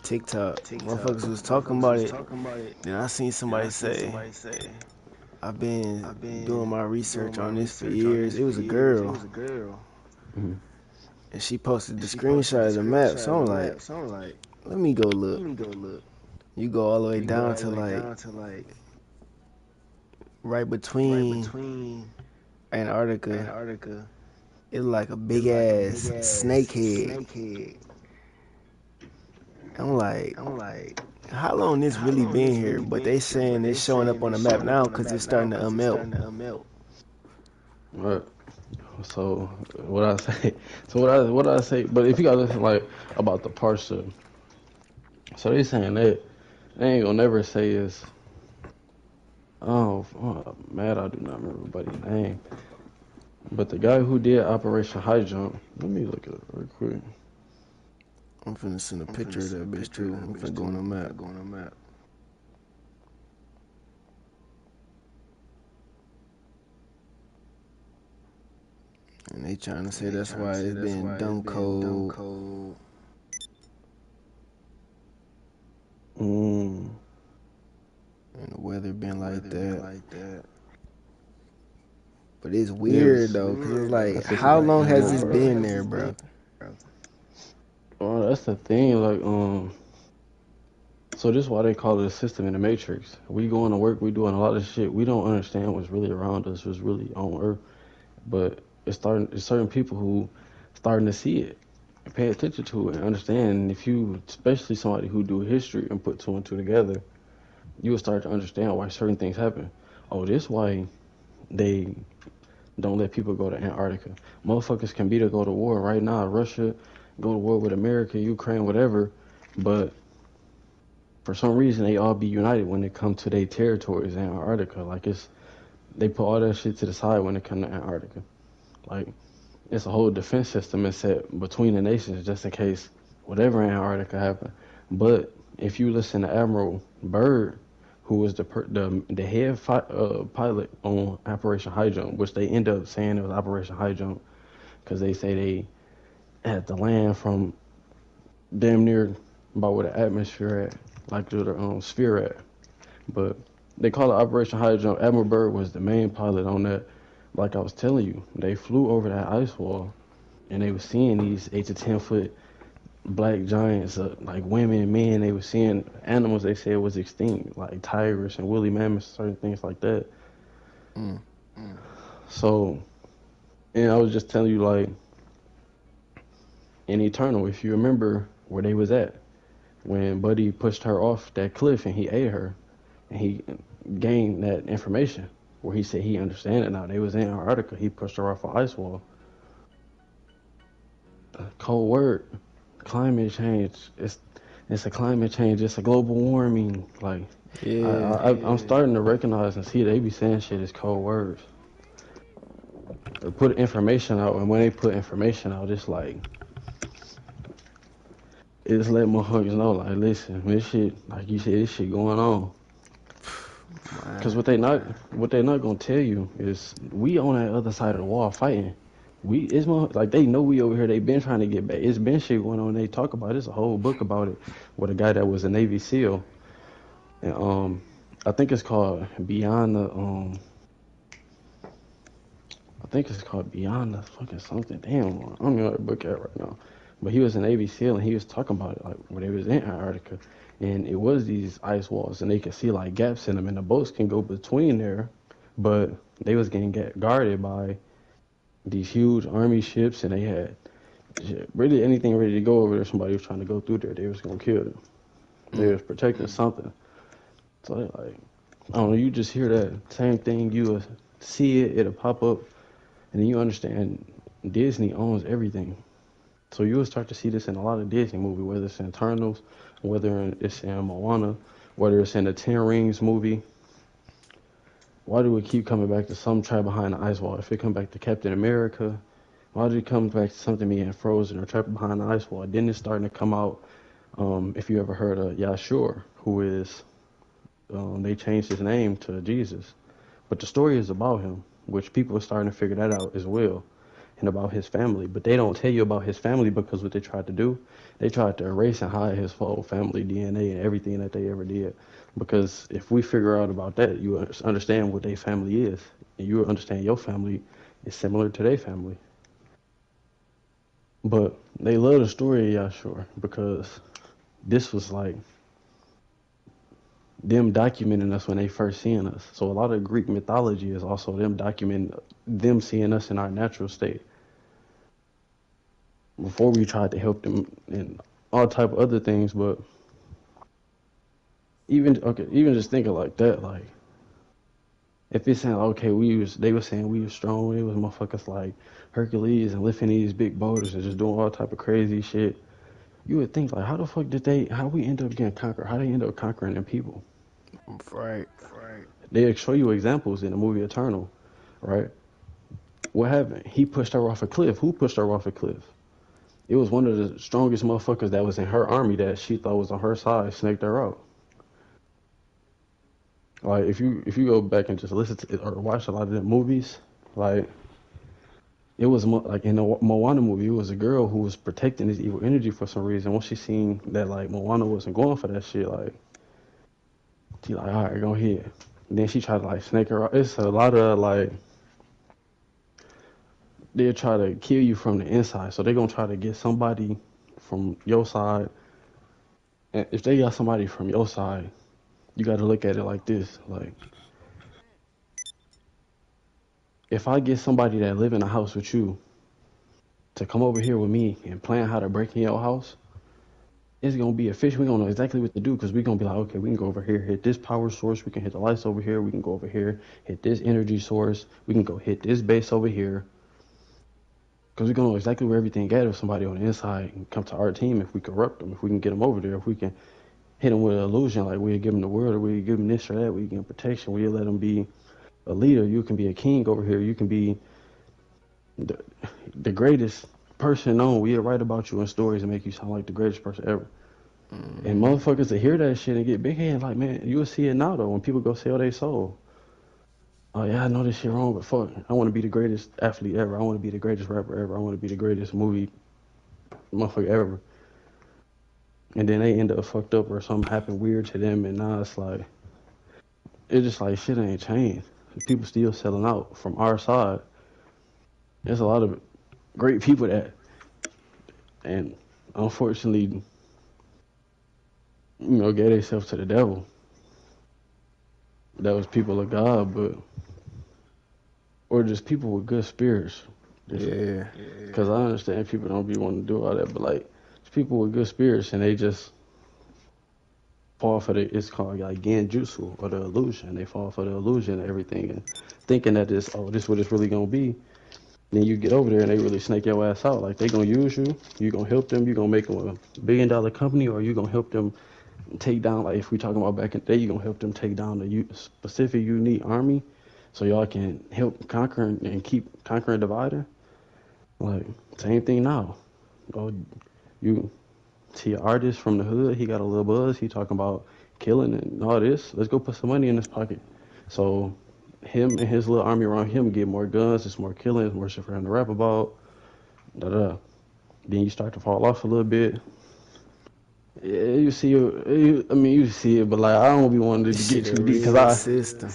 TikTok. Motherfuckers was talking about it. Then I seen somebody say, I've been doing my research on this for years. It was a girl, Mm-hmm. and she posted the screenshot of the map. So I'm like, let me go look. You go all the way down to like right between Antarctica. It's like a big ass snake head. I'm like, how long this really been here? But they saying it's showing up on the map now because it's starting to melt. Right. So what I say? So what I say? But if you got listen like about the parts of, so they saying that they ain't gonna never say is mad I do not remember everybody's name, but the guy who did Operation High Jump. Let me look it up real quick. I'm finna send a picture of that bitch too. I'm finna go on the map. And they trying to say that's why it's been dumb cold Mm, and the weather been like that. But it's yes, weird though, cause it's like, that's just how like long has animal this part. been there, bro? Well, that's the thing. Like so this is why they call it a system in the matrix. We going to work, we doing a lot of shit. We don't understand what's really around us, what's really on Earth. But it's certain people who starting to see it. Pay attention to it and understand. If you, especially somebody who do history and put two and two together, you will start to understand why certain things happen. Oh, this why they don't let people go to Antarctica. Motherfuckers can be to go to war right now. Russia go to war with America, Ukraine, whatever. But for some reason, they all be united when it comes to their territories in Antarctica. Like they put all that shit to the side when it come to Antarctica. Like it's a whole defense system is set between the nations just in case whatever in Antarctica happen. But if you listen to Admiral Byrd, who was the head pilot on Operation High Jump, which they end up saying it was Operation High Jump because they say they had to land from damn near about where the atmosphere at, like the sphere at. But they call it Operation High Jump. Admiral Byrd was the main pilot on that. Like I was telling you, they flew over that ice wall and they were seeing these 8 to 10 foot black giants, like women and men. They were seeing animals they said was extinct, like tigers and woolly mammoths, certain things like that. Mm. So, and I was just telling you, like in Eternal, if you remember where they was at when Buddy pushed her off that cliff and he ate her, and he gained that information where he said he understand it now. They was in Antarctica. He pushed her off an ice wall. Cold word, climate change. It's a climate change. It's a global warming. Like Yeah. I'm starting to recognize and see they be saying shit is cold words. They put information out, and when they put information out, it's like it's let motherfuckers know, like, listen, this shit, like you said, this shit going on. Cause Man. what they not gonna tell you is we on that other side of the wall fighting. Like they know we over here. They been trying to get back. It's been shit going on. They talk about it. It's a whole book about it with a guy that was a Navy SEAL, and I think it's called Beyond the I think it's called Beyond the fucking something. Damn, I don't know what the book at right now. But he was a Navy SEAL and he was talking about it like when they was in Antarctica, and it was these ice walls and they could see like gaps in them, and the boats can go between there, but they was getting guarded by these huge army ships, and they had really anything ready to go over there. Somebody was trying to go through there, they was gonna kill them. They Mm. was protecting something. So they like, I don't know. You just hear that same thing, you will see it, it'll pop up, and then you understand Disney owns everything. So you will start to see this in a lot of Disney movies, whether it's in Eternals, whether it's in Moana, whether it's in the Ten Rings movie. Why do we keep coming back to some tribe behind the ice wall? If it come back to Captain America, why do it come back to something being frozen or trapped behind the ice wall? Then it's starting to come out. If you ever heard of Yahshua, who is, they changed his name to Jesus, but the story is about him, which people are starting to figure that out as well, and about his family. But they don't tell you about his family because what they tried to do, they tried to erase and hide his whole family DNA and everything that they ever did. Because if we figure out about that, you understand what their family is, and you understand your family is similar to their family. But they love the story of Yahshua because this was like them documenting us when they first seeing us. So a lot of Greek mythology is also them documenting them seeing us in our natural state before we tried to help them in all type of other things. But even just thinking like that, like if it's saying okay, they were saying we were strong, it was motherfuckers like Hercules and lifting these big boulders and just doing all type of crazy shit. You would think like how the fuck how we end up getting conquered? How they end up conquering them people? Right. They show you examples in the movie Eternal, right? What happened? He pushed her off a cliff. Who pushed her off a cliff? It was one of the strongest motherfuckers that was in her army that she thought was on her side, snaked her out. Like if you go back and just listen to it or watch a lot of the movies, like it was like in the Moana movie, it was a girl who was protecting this evil energy for some reason. Once she seen that like Moana wasn't going for that shit, like she like all right, go ahead. And then she tried to like snake her out. It's a lot of like they'll try to kill you from the inside. So they're gonna try to get somebody from your side. And if they got somebody from your side, you got to look at it like this: like if I get somebody that live in a house with you, to come over here with me and plan how to break in your house, it's gonna be efficient. We're gonna know exactly what to do because we're gonna be like, okay, we can go over here, hit this power source, we can hit the lights over here, we can go over here, hit this energy source, we can go hit this base over here. Because we're gonna know exactly where everything at if somebody on the inside can come to our team, if we corrupt them, if we can get them over there, if we can hit them with an illusion, like we'll give them the word, or we'll give them this or that, we give them protection, we'll let them be a leader. You can be a king over here, you can be the, the greatest person known. We'll write about you in stories and make you sound like the greatest person ever. And Mm-hmm. motherfuckers to hear that shit and get big head, like, man, you'll see it now though when people go sell their soul. Oh yeah, I know this shit wrong, but fuck, I want to be the greatest athlete ever. I want to be the greatest rapper ever. I want to be the greatest movie motherfucker ever. And then they end up fucked up or something happened weird to them, and now it's just like shit ain't changed. People still selling out from our side. There's a lot of great people that, and unfortunately, gave themselves to the devil. That was people of God, but or just people with good spirits. Just Yeah. because I understand people don't be wanting to do all that, but like it's people with good spirits and they just fall for the it's called like genjutsu or the illusion. They fall for the illusion of everything and thinking that this what it's really gonna be. Then you get over there and they really snake your ass out. Like they gonna use you, you gonna help them, you gonna make them $1 billion company, or you gonna help them take down, like if we talking about back in the day, you gonna help them take down the specific unique army so y'all can help conquer and keep conquering dividing. Like same thing now. Oh, you see an artist from the hood, he got a little buzz, he talking about killing and all this. Let's go put some money in his pocket. So him and his little army around him get more guns, it's more killing, it's more shit for him to rap about. Da da. Then you start to fall off a little bit. Yeah, you see, I mean, you see it, but like I don't be wanting to This get shit a too deep real system.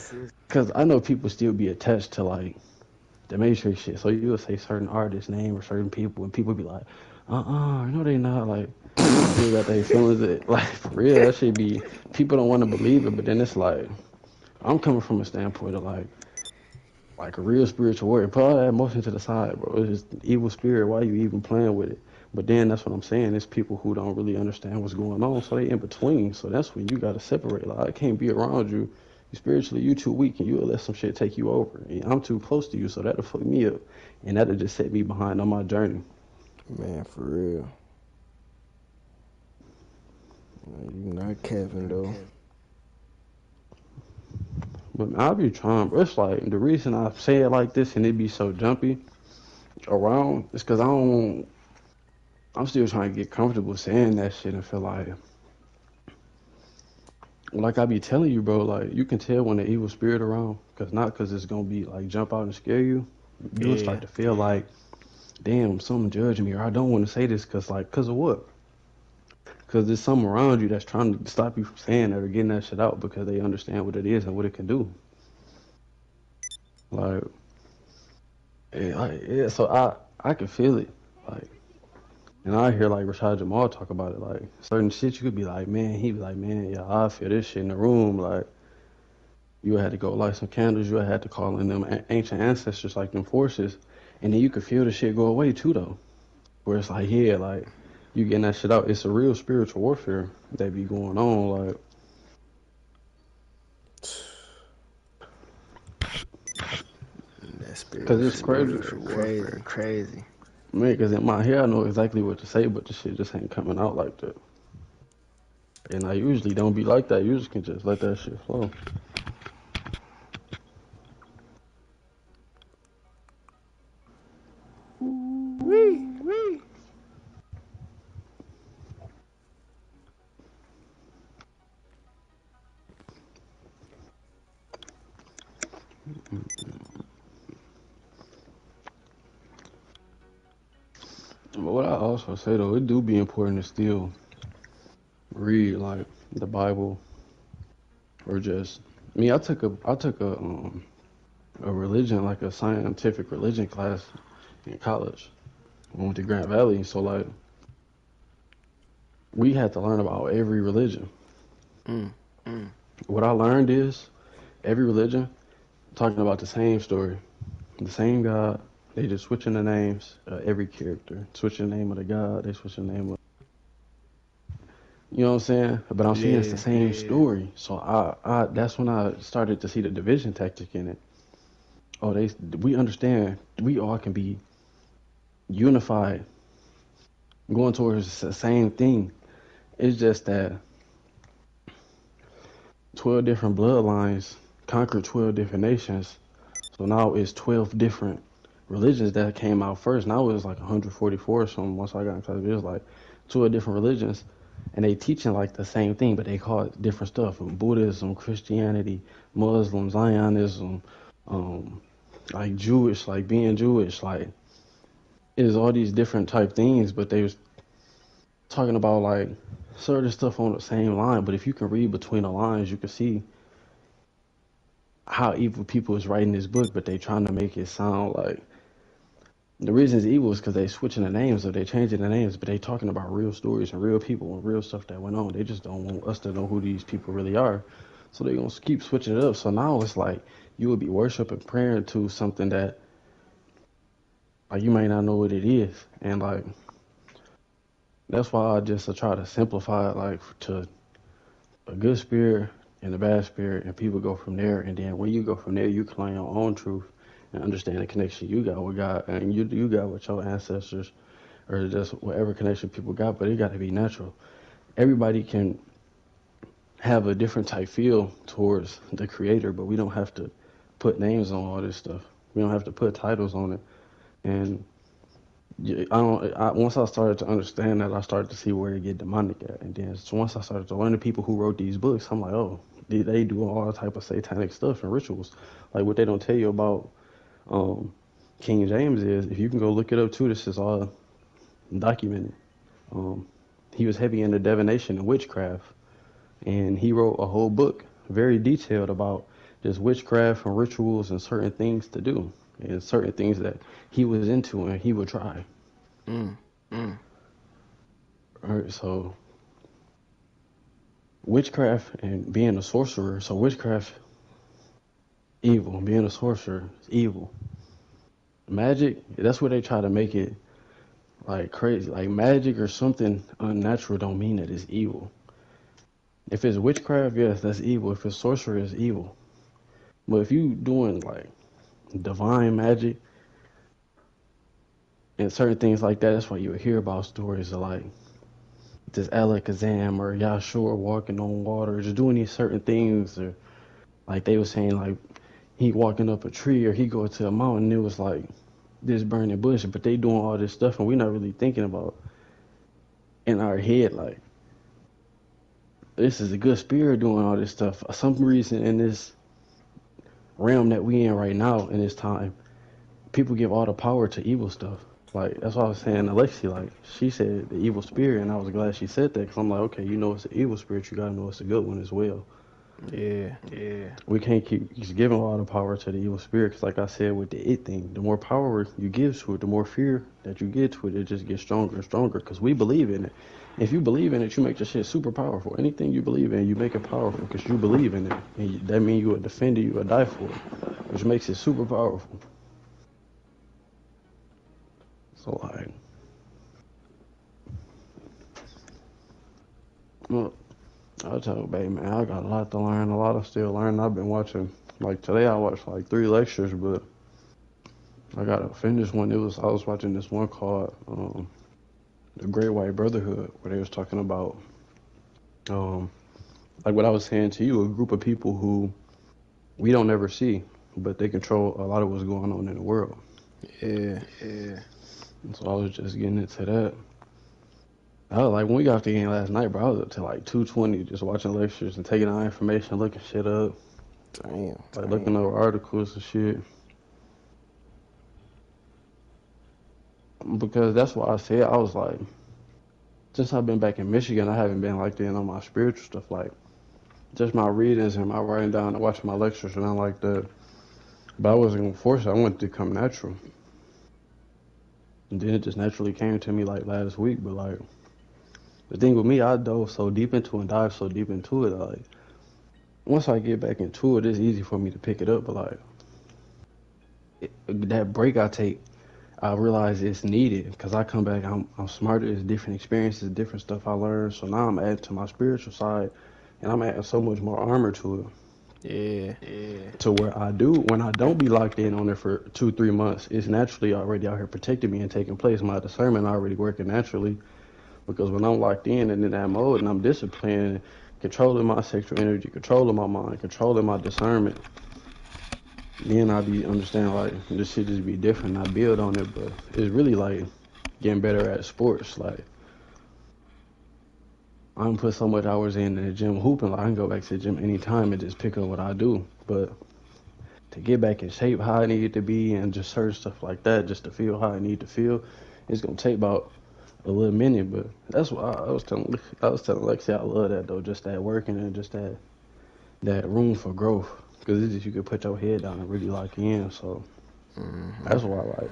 cause I know people still be attached to like the Matrix shit. So you'll say certain artist name or certain people, and people be like, no, they not. Like they still got their feelings. That, like for real, that should be. People don't want to believe it, but then it's like I'm coming from a standpoint of like a real spiritual warrior. Put all that emotion to the side, bro. It's just evil spirit. Why you even playing with it? But then that's what I'm saying. It's people who don't really understand what's going on, so they in between. So that's when you gotta separate. Like I can't be around you. You spiritually, you too weak, and you'll let some shit take you over. And I'm too close to you, so that'll fuck me up, and that'll just set me behind on my journey. Man, for real. You not Kevin though. But I'll be trying. Bro. It's like the reason I say it like this and it be so jumpy around is because I don't. I'm still trying to get comfortable saying that shit and feel like I be telling you, bro, like you can tell when the evil spirit around, cause not cause it's gonna be like jump out and scare you. You'll Yeah. start to feel like, damn, someone judging me, or I don't want to say this, cause of what? Cause there's something around you that's trying to stop you from saying that or getting that shit out because they understand what it is and what it can do. Like, yeah, so I can feel it, like, and I hear like Rashad Jamal talk about it, like certain shit you could be like, man, he be like, man, yeah, I feel this shit in the room, like. You had to go light some candles. You had to call in them ancient ancestors, like them forces, and then you could feel the shit go away too, though. Where it's like, yeah, like you getting that shit out. It's a real spiritual warfare that be going on, like, That cause it's crazy, spiritual warfare, crazy. man. Cause in my head, I know exactly what to say, but the shit just ain't coming out like that. And I usually don't be like that. You just can just let that shit flow. Wee. But what I also say though, it do be important to still read like the Bible or just. I mean, I took a religion, like a scientific religion class in college. I went to Grant Valley, so like we had to learn about every religion. Mm. What I learned is every religion talking about the same story, the same God, They just switching the names, every character, switching the name of the god, they switching the name of, you know what I'm saying? But I'm seeing it's the Yeah. same story. So that's when I started to see the division tactic in it. Oh, we understand we all can be unified, going towards the same thing. It's just that 12 different bloodlines conquered 12 different nations. So now it's 12 different religions that came out first. Now it was like 144 or something. Once I got in touch, it was like 12 different religions, and they teaching like the same thing, but they call it different stuff: Buddhism, Christianity, Muslim, Zionism, um, like Jewish, like being Jewish, like is all these different type things. But they was talking about like certain stuff on the same line. But if you can read between the lines, you can see how evil people is writing this book, but they trying to make it sound like the reason it's evil is because they switching the names or they changing the names, but they talking about real stories and real people and real stuff that went on. They just don't want us to know who these people really are. So they gonna keep switching it up. So now it's like you would be worshiping, praying to something that like you might not know what it is. And like that's why I just try to simplify it like to a good spirit and a bad spirit, and people go from there. And then when you go from there, you claim your own truth and understand the connection you got with God and you got with your ancestors or just whatever connection people got. But it got to be natural. Everybody can have a different type feel towards the creator, but we don't have to put names on all this stuff. We don't have to put titles on it. And I don't. Once I started to understand that, I started to see where it get demonic at. And then so once I started to learn the people who wrote these books, I'm like, oh, they do all type of satanic stuff and rituals. Like what they don't tell you about um, King James is, if you can go look it up too, this is all documented. Um, he was heavy into divination and witchcraft, and he wrote a whole book, very detailed about just witchcraft and rituals and certain things to do and certain things that he was into and he would try. Mm. Mm. All right, so witchcraft and being a sorcerer. So witchcraft, evil. Being a sorcerer is evil. Magic, that's where they try to make it like crazy. Like magic or something unnatural don't mean that it's evil. If it's witchcraft, yes, that's evil. If it's sorcery, it's evil. But if you doing like divine magic and certain things like that, that's why you would hear about stories of like this Alakazam or Yahshua walking on water, or just doing these certain things, or like they were saying like he walking up a tree or he go to a mountain and it was like this burning bush, but they doing all this stuff and we're not really thinking about in our head like this is a good spirit doing all this stuff. For some reason in this realm that we in right now in this time, people give all the power to evil stuff. Like that's what I was saying to Lexi. Like she said the evil spirit, and I was glad she said that because I'm like, okay, you know it's an evil spirit, you gotta know it's a good one as well. Yeah. Yeah. We can't keep just giving all the power to the evil spirit because, like I said with the it thing, the more power you give to it, the more fear that you get to it, it just gets stronger and stronger because we believe in it. If you believe in it, you make the shit super powerful. Anything you believe in, you make it powerful because you believe in it. And that means you would defend it, you would die for it, which makes it super powerful. So, like, well, I'll tell you, baby, man, I got a lot to learn, a lot of still learning. I've been watching, like, today I watched like 3 lectures, but I gotta finish one. I was watching this one called The Great White Brotherhood, where they was talking about, um, like what I was saying to you, a group of people who we don't ever see, but they control a lot of what's going on in the world. Yeah. Yeah. And so I was just getting into that. I was like, when we got off the game last night, bro, I was up to like 2:20 just watching lectures and taking our information, looking shit up, Damn. like looking over articles and shit. Because that's what I said. I was like, since I've been back in Michigan, I haven't been like that on my spiritual stuff, like just my readings and my writing down and watching my lectures and nothing like that. But I wasn't gonna force it. I wanted to come natural. And then it just naturally came to me like last week. But like the thing with me, I dove so deep into it and dive so deep into it. Like once I get back into it, it's easy for me to pick it up. But like that break I take I realize it's needed because I come back, I'm smarter. It's different experiences, different stuff I learned. So now I'm adding to my spiritual side, and I'm adding so much more armor to it. Yeah. To where I do when I don't be locked in on it for 2 3 months, it's naturally already out here protecting me and taking place. My discernment already working naturally because when I'm locked in and in that mode and I'm disciplined, controlling my sexual energy, controlling my mind, controlling my discernment, then I be understanding like this shit just be different. I build on it, but it's really like getting better at sports. Like I can put so much hours in the gym hooping. Like I can go back to the gym anytime and just pick up what I do. But to get back in shape how I need to be and just certain stuff like that, just to feel how I need to feel, it's gonna take about a little minute. But that's why I was telling Lexi I love that though, just that working and just that room for growth. Because it's just you can put your head down and really lock in. So Hmm. that's why like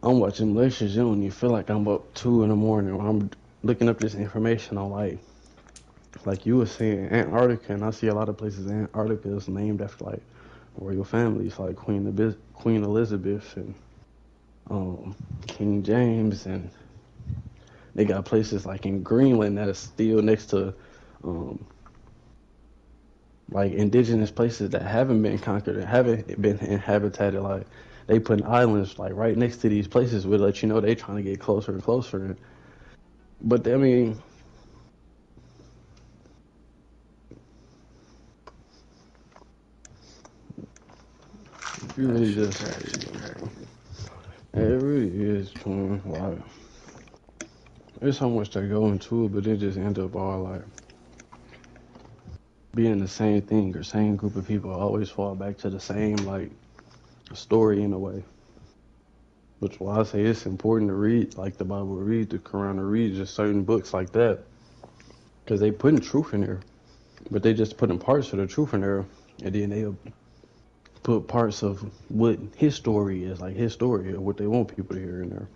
I'm watching lectures, you don't even feel like I'm up 2 in the morning or I'm looking up this information on like you were saying Antarctica, and I see a lot of places in Antarctica is named after like royal families like Queen Elizabeth and um, King James, and they got places like in Greenland that is still next to um, like indigenous places that haven't been conquered and haven't been inhabited. Like they put islands like right next to these places, would let you know they trying to get closer and closer. But I mean, if you That really shit just, crazy. it really is, twin. Like there's so much that go into it, but it just end up all like being the same thing or same group of people always fall back to the same like story in a way. Which why I say it's important to read like the Bible, read the Quran, or read just certain books like that because they putting truth in there, but they just putting parts of the truth in there, and then they'll put parts of what his story is, like his story or what they want people to hear in there.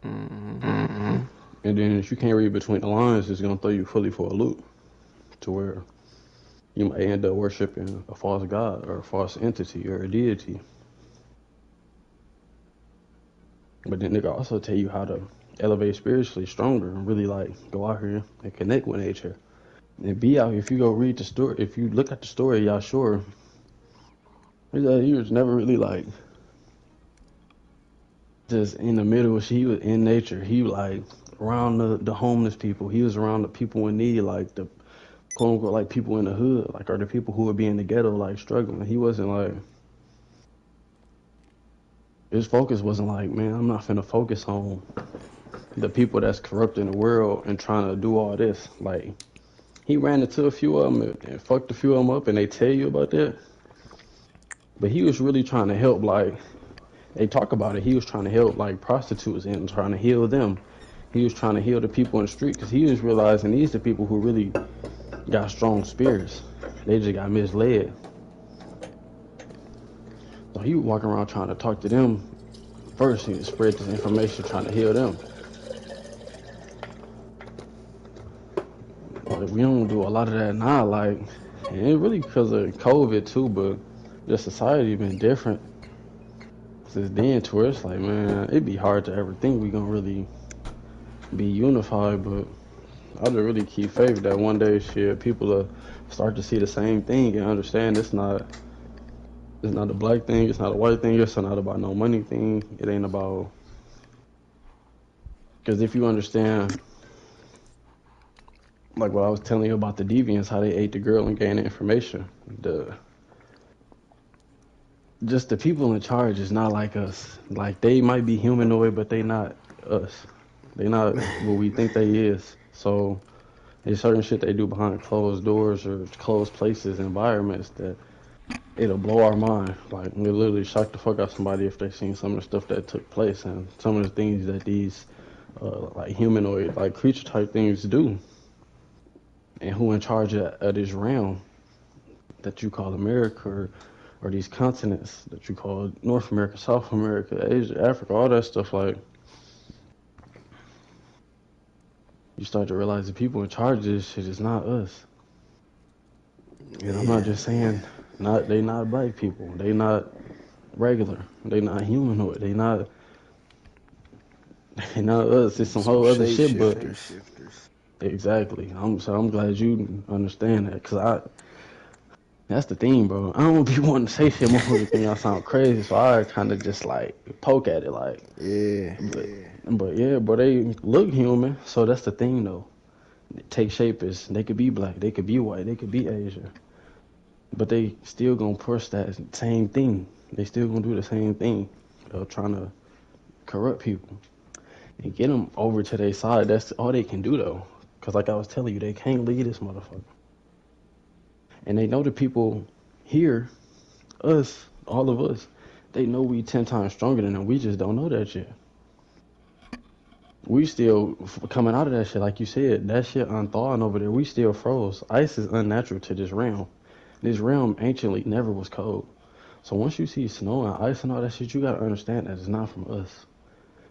Hmm. And then if you can't read between the lines, it's gonna throw you fully for a loop to where you might end up worshiping a false god or a false entity or a deity. But then they can also tell you how to elevate spiritually stronger and really like go out here and connect with nature and be out here. If you go read the story, if you look at the story, y'all sure he was never really like just in the middle. He was in nature. He was like around the homeless people. He was around the people in need, like the quote unquote like people in the hood, like or the people who would be in the ghetto, like struggling. He wasn't like his focus wasn't like, man, I'm not finna focus on the people that's corrupting the world and trying to do all this. Like he ran into a few of them and fucked a few of them up, and they tell you about that. But he was really trying to help. Like they talk about it, he was trying to help like prostitutes and trying to heal them. He was trying to heal the people in the street because he was realizing these are the people who really got strong spirits. They just got misled. So he was walking around trying to talk to them first and spread this information, trying to heal them. But we don't do a lot of that now. Like, and it really because of COVID too. But the society been different since then. To where it's like, man, it'd be hard to ever think we gonna really be unified. But I just really keep faith that one day, shit, people will start to see the same thing and understand it's not a black thing, it's not a white thing, it's not about no money thing. It ain't about because if you understand, like what I was telling you about the deviants, how they ate the girl and gained the information. The just the people in charge is not like us. Like they might be humanoid, but they not us. They not what we think they is. So there's certain shit they do behind closed doors or closed places, environments that it'll blow our mind. Like we literally shock the fuck out somebody if they seen some of the stuff that took place and some of the things that these like humanoid like creature type things do, and who in charge of this realm that you call America or these continents that you call North America, South America, Asia, Africa, all that stuff. Like you start to realize the people in charge of this shit is not us. And I'm not Yeah. just saying not black people. They not regular. They not humanoid. They not. And now us, it's some Some whole other shit. But shapeshifters. exactly, I'm glad you understand that, cause that's the thing, bro. I don't be wanting to say shit, motherfuckers think I sound crazy, so I kind of just like poke at it, like, Yeah. but but yeah, bro, they look human, so that's the thing though. Take shape is they could be black, they could be white, they could be Asian, but they still gonna push that same thing. They still gonna do the same thing of trying to corrupt people and get them over to their side. That's all they can do though, cause like I was telling you, they can't lead this motherfucker, and they know the people here, us, all of us. They know we 10 times stronger than them. We just don't know that yet. We still coming out of that shit, like you said. That shit unthawing over there. We still froze. Ice is unnatural to this realm. This realm anciently never was cold. So once you see snow and ice and all that shit, you gotta understand that it's not from us.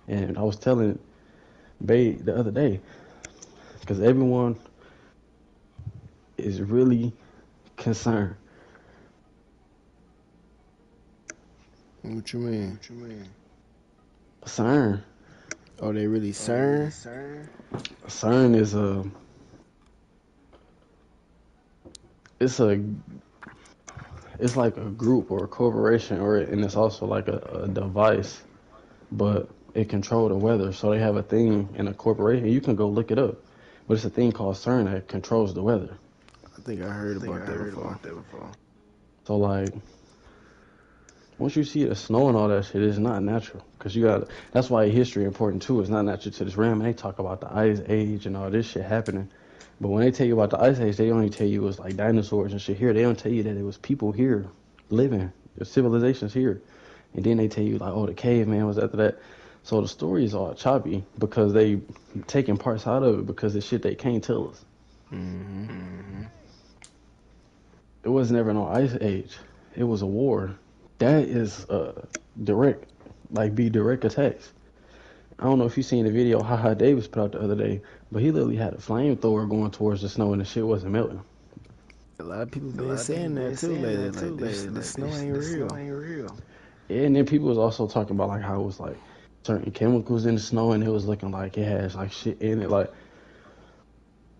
And I was telling Bay the other day, because everyone is really concerned. What you mean? CERN, Oh, they really CERN? CERN is it's a, it's like a group or a corporation, or and it's also like a device, but it control the weather. So they have a thing in a corporation. You can go look it up, but it's a thing called CERN that controls the weather. I think I heard about that before. So like once you see the snow and all that shit, it's not natural. Cause you got, that's why history important too. It's not natural to this realm. And they talk about the ice age and all this shit happening. But when they tell you about the ice age, they only tell you it was like dinosaurs and shit here. They don't tell you that it was people here living, the civilizations here. And then they tell you like, oh, the caveman was after that. So the stories are choppy because they taking parts out of it because it's shit they can't tell us. Hmm. It was never no ice age. It was a war. That is direct, like be direct attacks. I don't know if you seen the video Haha Davis put out the other day, but he literally had a flamethrower going towards the snow and the shit wasn't melting. A lot of people been saying that too lately. Like this snow ain't real. Yeah, and then people was also talking about like how it was like certain chemicals in the snow and it was looking like it has like shit in it, like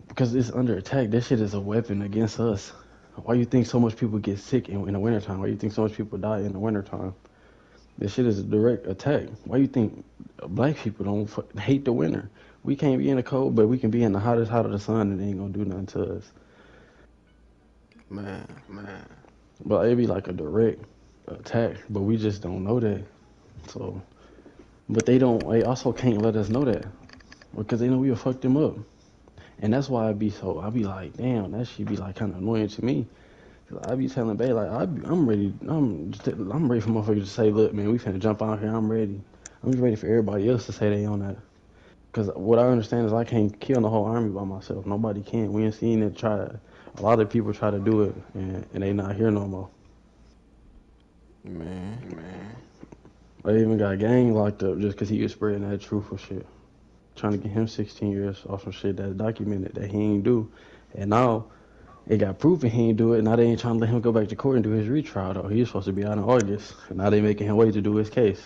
because it's under attack. That shit is a weapon against us. Why you think so much people get sick in the wintertime? Why you think so much people die in the wintertime? This shit is a direct attack. Why you think black people don't hate the winter? We can't be in the cold, but we can be in the hottest height of the sun and it ain't gonna do nothing to us. Man, But it be like a direct attack, but we just don't know that. So, but they don't. They also can't let us know that because they know we'll fuck them up. And that's why I be so. I be like, damn, that shit be like kind of annoying to me. I be telling Bay like I'm ready. I'm ready for motherfuckers to say, look, man, we finna jump out here. I'm ready. I'm just ready for everybody else to say they on that. Cause what I understand is I can't kill the whole army by myself. Nobody can. We ain't seen it try. A lot of people try to do it, and they not here no more. man. They even got Gang locked up just cause he was spreading that truthful shit, trying to get him 16 years off some shit that's documented that he ain't do, and now it got proven he ain't do it. Now they ain't trying to let him go back to court and do his retrial though. He's supposed to be out in August, and now they making him wait to do his case.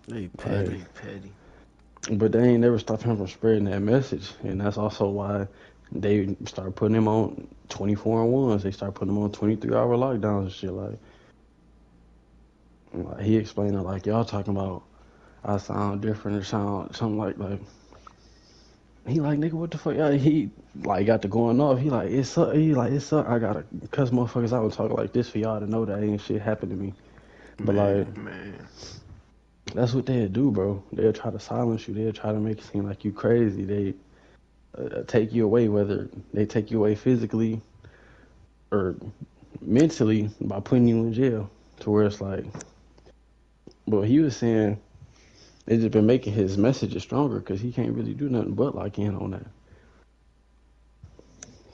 They Like, petty. but they ain't never stopped him from spreading that message, and that's also why they start putting him on 24 and ones. They start putting him on 23-hour lockdowns and shit. Like he explained it like y'all talking about. I sound different or sound something like. He like nigga, what the fuck? Yeah, he like got to going off. He like it's up. He like it's up. I gotta cuss motherfuckers out and talk like this for y'all to know that ain't shit happened to me. But like Man. that's what they'll do, bro. They'll try to silence you. They'll try to make it seem like you crazy. They take you away, whether they take you away physically or mentally by putting you in jail. To where it's like, but he was saying they just been making his messages stronger because he can't really do nothing but lock in on that.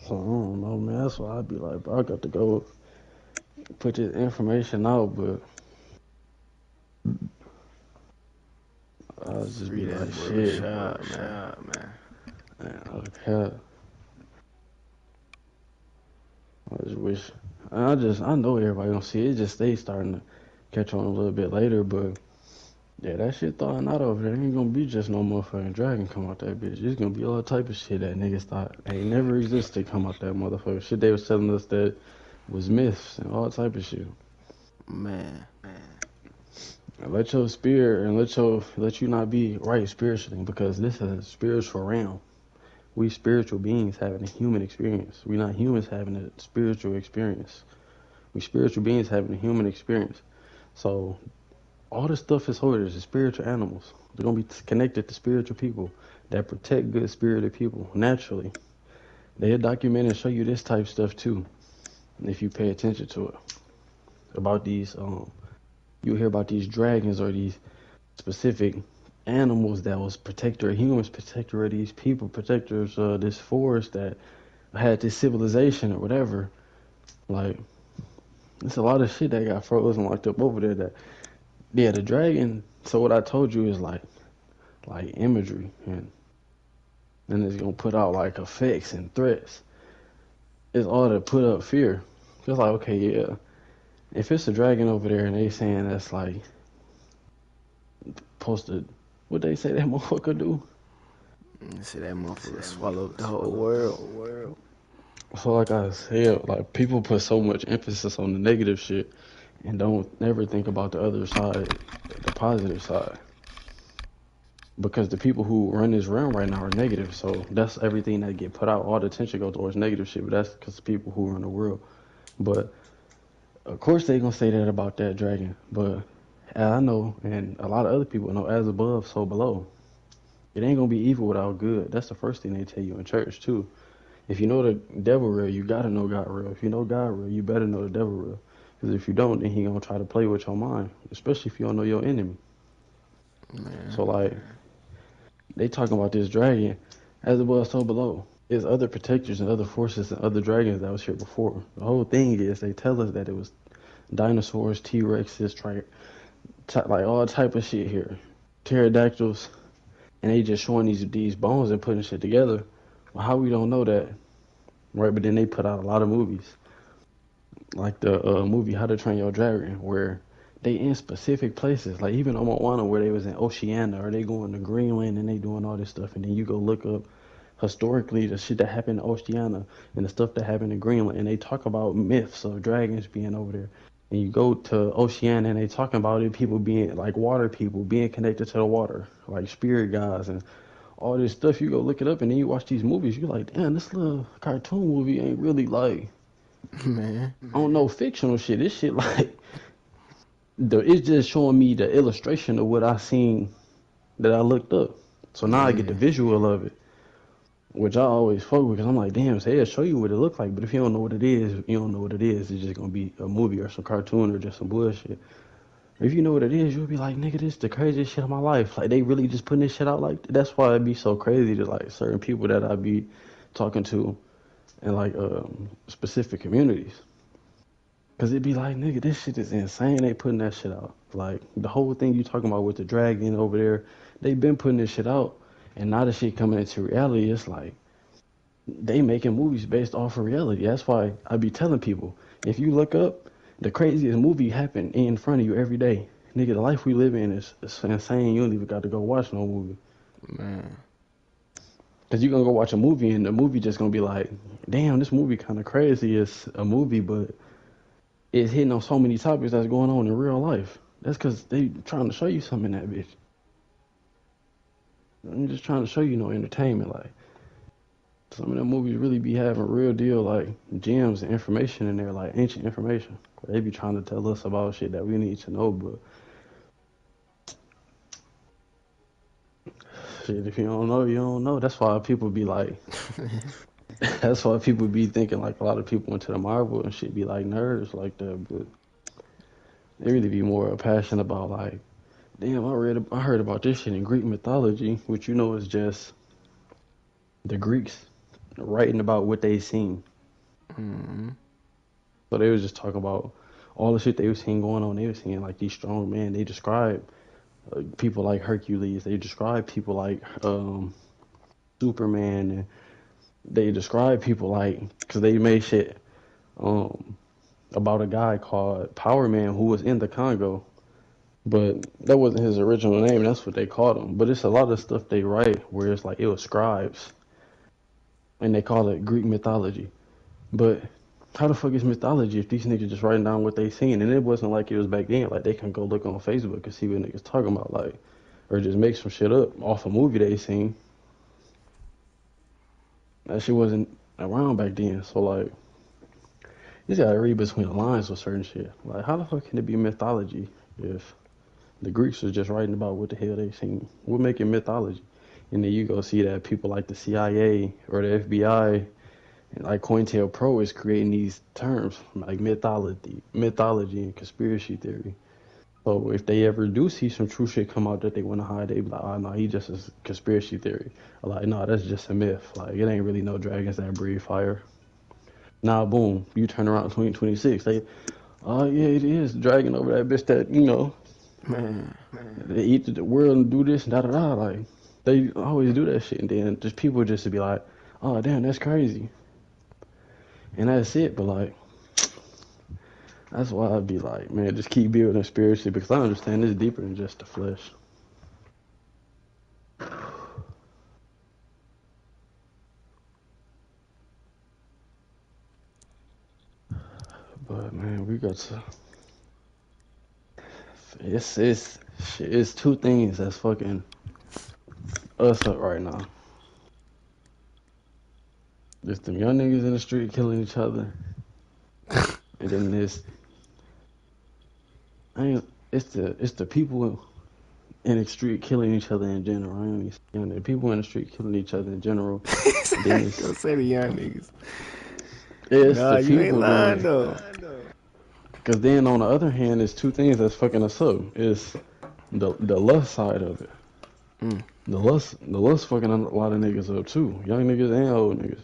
So I don't know, man. That's why I'd be like, bro, I got to go put this information out, but I'll just Free be that like, boy shit, Rashad, man. man, okay. I just wish, I know everybody gonna see it. It's just they starting to catch on a little bit later, but Yeah, that shit thawing out over there. Ain't gonna be just no motherfucking dragon come out that bitch. It's gonna be all type of shit that niggas thought ain't never existed come out that motherfucker. Shit they was telling us that was myths and all type of shit. Man, And let your spirit and let you not be right spiritually because this is a spiritual realm. We spiritual beings having a human experience. We not humans having a spiritual experience. We spiritual beings having a human experience. So all this stuff is holders is spiritual animals. They're gonna be connected to spiritual people that protect good spirited people naturally. They'll document and show you this type of stuff too, if you pay attention to it. About these, you hear about these dragons or these specific animals that was protector of humans, protector of these people, protectors of this forest that had this civilization or whatever. Like, it's a lot of shit that got frozen locked up over there. That yeah, the dragon. So what I told you is like imagery and it's gonna put out like effects and threats. It's all to put up fear. It's like okay, yeah, if it's a dragon over there and they saying that's like posted, what they say that motherfucker do? see that motherfucker swallowed the whole world. So like I said, like people put so much emphasis on the negative shit and don't never think about the other side, the positive side. Because the people who run this realm right now are negative, so that's everything that get put out. All the attention goes towards negative shit, but that's because the people who run the world. But of course they gonna say that about that dragon. But I know, and a lot of other people know, as above, so below. It ain't gonna be evil without good. That's the first thing they tell you in church too. If you know the devil real, you gotta know God real. If you know God real, you better know the devil real. Because if you don't, then he gonna try to play with your mind, especially if you don't know your enemy. Man, So like they talking about this dragon, as above, so below. There's other protectors and other forces and other dragons that was here before. The whole thing is they tell us that it was dinosaurs, T Rexes, like all type of shit here, pterodactyls, and they just showing these bones and putting shit together. Well, how we don't know that, right? But then they put out a lot of movies, like the movie How to Train Your Dragon, where they in specific places, like even on Moana, where they was in Oceania, or they going to Greenland and they doing all this stuff, and then you go look up historically the shit that happened in Oceania and the stuff that happened in Greenland, and they talk about myths of dragons being over there. And you go to Oceania and they talking about it, people being like water people being connected to the water, like spirit guides and all this stuff. You go look it up and then you watch these movies, you're like, damn, this little cartoon movie ain't really like man, I don't know fictional shit. This shit like it's just showing me the illustration of what I seen that I looked up. So now I get the yeah, visual of it, which I always fuck with because I'm like, damn, say it'll show you what it look like. But if you don't know what it is, you don't know what it is. It's just gonna be a movie or some cartoon or just some bullshit. If you know what it is, you'll be like, nigga, this the craziest shit of my life. Like they really just putting this shit out like that's why it'd be so crazy to like certain people that I be talking to in like specific communities. Cause it'd be like, nigga, this shit is insane. They putting that shit out. Like the whole thing you talking about with the dragon over there, they been putting this shit out, and now the shit coming into reality. It's like they making movies based off of reality. That's why I be telling people, if you look up, the craziest movie happen in front of you every day. Nigga, the life we live in is insane. You don't even got to go watch no movie. man, Cause you gonna go watch a movie and the movie just gonna be like, damn, this movie kind of crazy. It's a movie, but it's hitting on so many topics that's going on in real life. That's because they trying to show you something in that bitch. I'm just trying to show you no entertainment. Like some of them movies really be having real deal like gems and information in there, like ancient information. They be trying to tell us about shit that we need to know, but shit, if you don't know, you don't know. That's why people be like, that's why people be thinking like a lot of people into the Marvel and shit be like nerds like that, but they really be more passionate about like, damn, I heard about this shit in Greek mythology, which you know is just the Greeks writing about what they seen. mm, So they was just talking about all the shit they was seeing going on. They was seeing like these strong men. They describe people like Hercules. They describe people like Superman. And they describe people like because they made shit um, about a guy called Power Man who was in the Congo. But that wasn't his original name. That's what they called him. But it's a lot of stuff they write where it's like it was scribes, and they call it Greek mythology. But how the fuck is mythology if these niggas just writing down what they seen? And it wasn't like it was back then. Like they can go look on Facebook and see what niggas talking about, like, or just make some shit up off a movie they seen. That shit wasn't around back then. So like, you just gotta read between the lines with certain shit. Like, how the fuck can it be mythology if the Greeks was just writing about what the hell they seen? What make it mythology? And then you go see that people like the CIA or the FBI and like COINTELPRO is creating these terms like mythology and conspiracy theory. So if they ever do see some true shit come out that they want to hide, they be like, oh no, he just a conspiracy theory. Or like, no, that's just a myth. Like it ain't really no dragons that breathe fire. Now, boom, you turn around in 2026, they, oh yeah, it is dragging over that bitch that Man, they eat the world and do this and da da da. Like they always do that shit, and then just people just to be like, oh damn, that's crazy, and that's it. But like, that's why I'd be like, man, just keep building spiritually because I understand it's deeper than just the flesh. But man, we got to. It's two things that's fucking us up right now. There's them young niggas in the street killing each other, and then this. I ain't. It's the people in the street killing each other in general. I ain't even saying that. People in the street killing each other in general. And then don't say the young niggas. it's Nah, the you ain't people lying doing it. though. Because then on the other hand, there's two things that's fucking us up. It's the lust side of it. Mm. The lust fucking a lot of niggas up too. Young niggas and old niggas.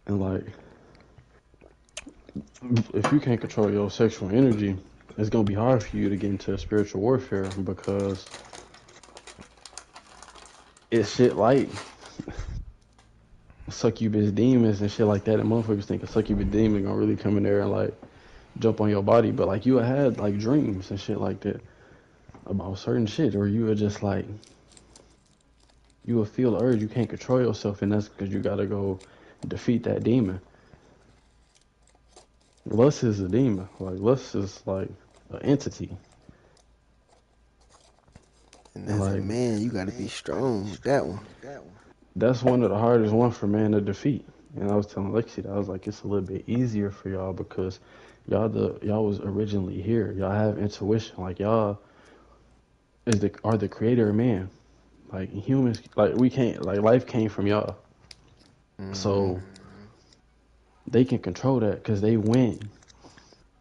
And like, if you can't control your sexual energy, it's gonna be hard for you to get into spiritual warfare because it's shit like succubus demons and shit like that. And motherfuckers think a succubus demon gonna really come in there and like jump on your body, but like you had like dreams and shit like that about certain shit, or you were just like you will feel the urge, you can't control yourself, and that's because you gotta go defeat that demon. Lust is a demon. Like lust is like an entity, And and as a like man, you gotta be strong with that one. that's one of the hardest ones for man to defeat. And I was telling Lexi that I was like, it's a little bit easier for y'all because y'all was originally here. Y'all have intuition. Like y'all are the creator of man. Like humans, like we can't like life came from y'all, Mm-hmm. so they can control that because they went.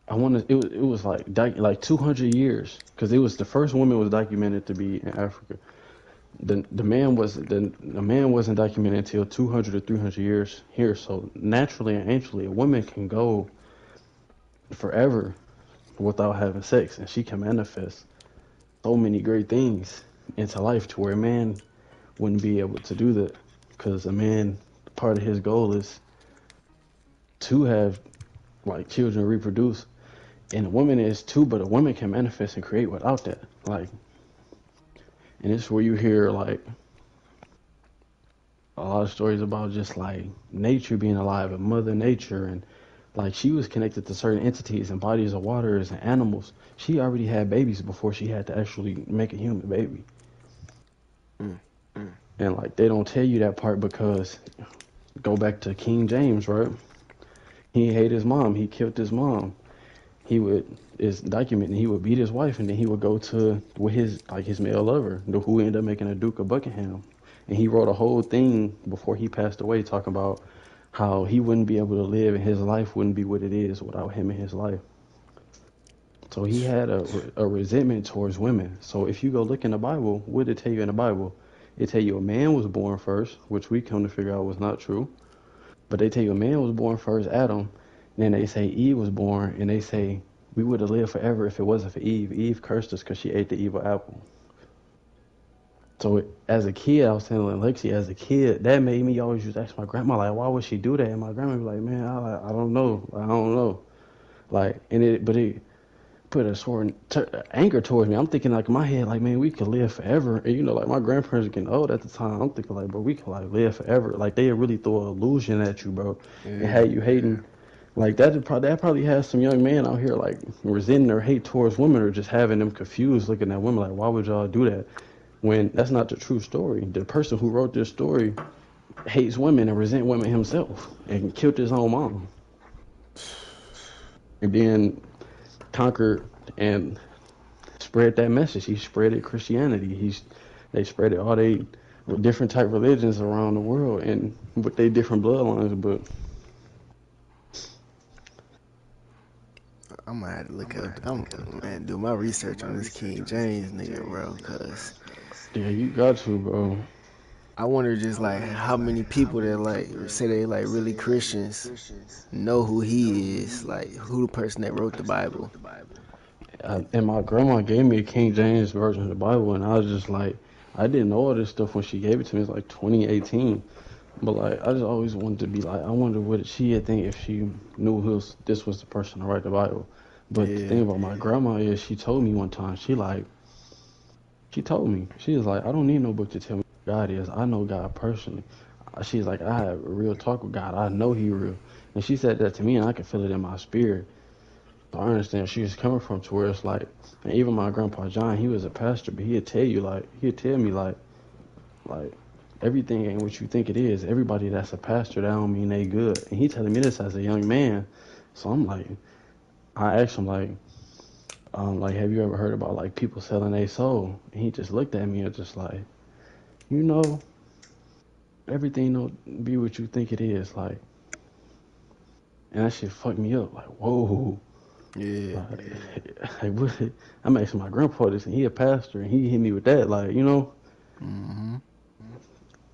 I want to. It was like 200 years because it was the first woman was documented to be in Africa. The man wasn't documented until 200 or 300 years here. So naturally and anciently, a woman can go forever without having sex, and she can manifest so many great things into life to where a man wouldn't be able to do that because a man, part of his goal is to have like children reproduce, and a woman is too, but a woman can manifest and create without that. Like, and it's where you hear like a lot of stories about just like nature being alive and mother nature, and like she was connected to certain entities and bodies of waters and animals. She already had babies before she had to actually make a human baby. Mm. And like they don't tell you that part because go back to King James, right? He hated his mom. He killed his mom. He would is documented. He would beat his wife, and then he would go to with his male lover, who ended up making a Duke of Buckingham. And he wrote a whole thing before he passed away, talking about how he wouldn't be able to live, and his life wouldn't be what it is without him in his life. So he had a resentment towards women. So if you go look in the Bible, what did it tell you in the Bible? It tell you a man was born first, which we come to figure out was not true. But they tell you a man was born first, Adam. And then they say Eve was born, and they say we would have lived forever if it wasn't for Eve. Eve cursed us because she ate the evil apple. So as a kid, I was telling Lexi, as a kid, that made me always used to ask my grandma, like, why would she do that? And my grandma would be like, man, I don't know. I don't know. Like, but put a sort of anger towards me. I'm thinking like in my head, like, man, we could live forever. And you know, like my grandparents were getting old at the time. I'm thinking like, bro, we could like live forever. Like they really throw an illusion at you, bro, and Yeah. had you hating. Like that probably has some young man out here like resenting or hate towards women or just having them confused looking at women like, why would y'all do that? When that's not the true story. The person who wrote this story hates women and resent women himself and killed his own mom. And then conquered and spread that message. He spread it Christianity. They spread it all they with different type religions around the world and with their different bloodlines. But I'm gonna have to look up. I'm man, do my research on this King James nigga, bro. Cause yeah, you got to, bro. I wonder just like how many people that like say they like really Christians know who he is, like who the person that wrote the Bible. And my grandma gave me a King James version of the Bible, and I was just like, I didn't know all this stuff when she gave it to me. It's like 2018. But like, I just always wanted to be like, I wonder what she would think if she knew this was the person to write the Bible. But the Yeah, thing about my grandma is, she told me one time, she told me, she was like, I don't need no book to tell me who God is. I know God personally. She's like, I have a real talk with God. I know He real. And she said that to me, and I could feel it in my spirit. So I understand she was coming from to where it's like, and even my grandpa John, he was a pastor, but he'd tell you like, he'd tell me like everything ain't what you think it is. Everybody that's a pastor, that don't mean they good. And he telling me this as a young man. So I'm like, I asked him like, have you ever heard about like people selling their soul? And he just looked at me and just like, you know, everything don't be what you think it is. Like, and that shit fucked me up. Like, whoa. yeah, Like, what? I'm asking my grandpa this, and he a pastor, and he hit me with that. Like, you know, mm-hmm,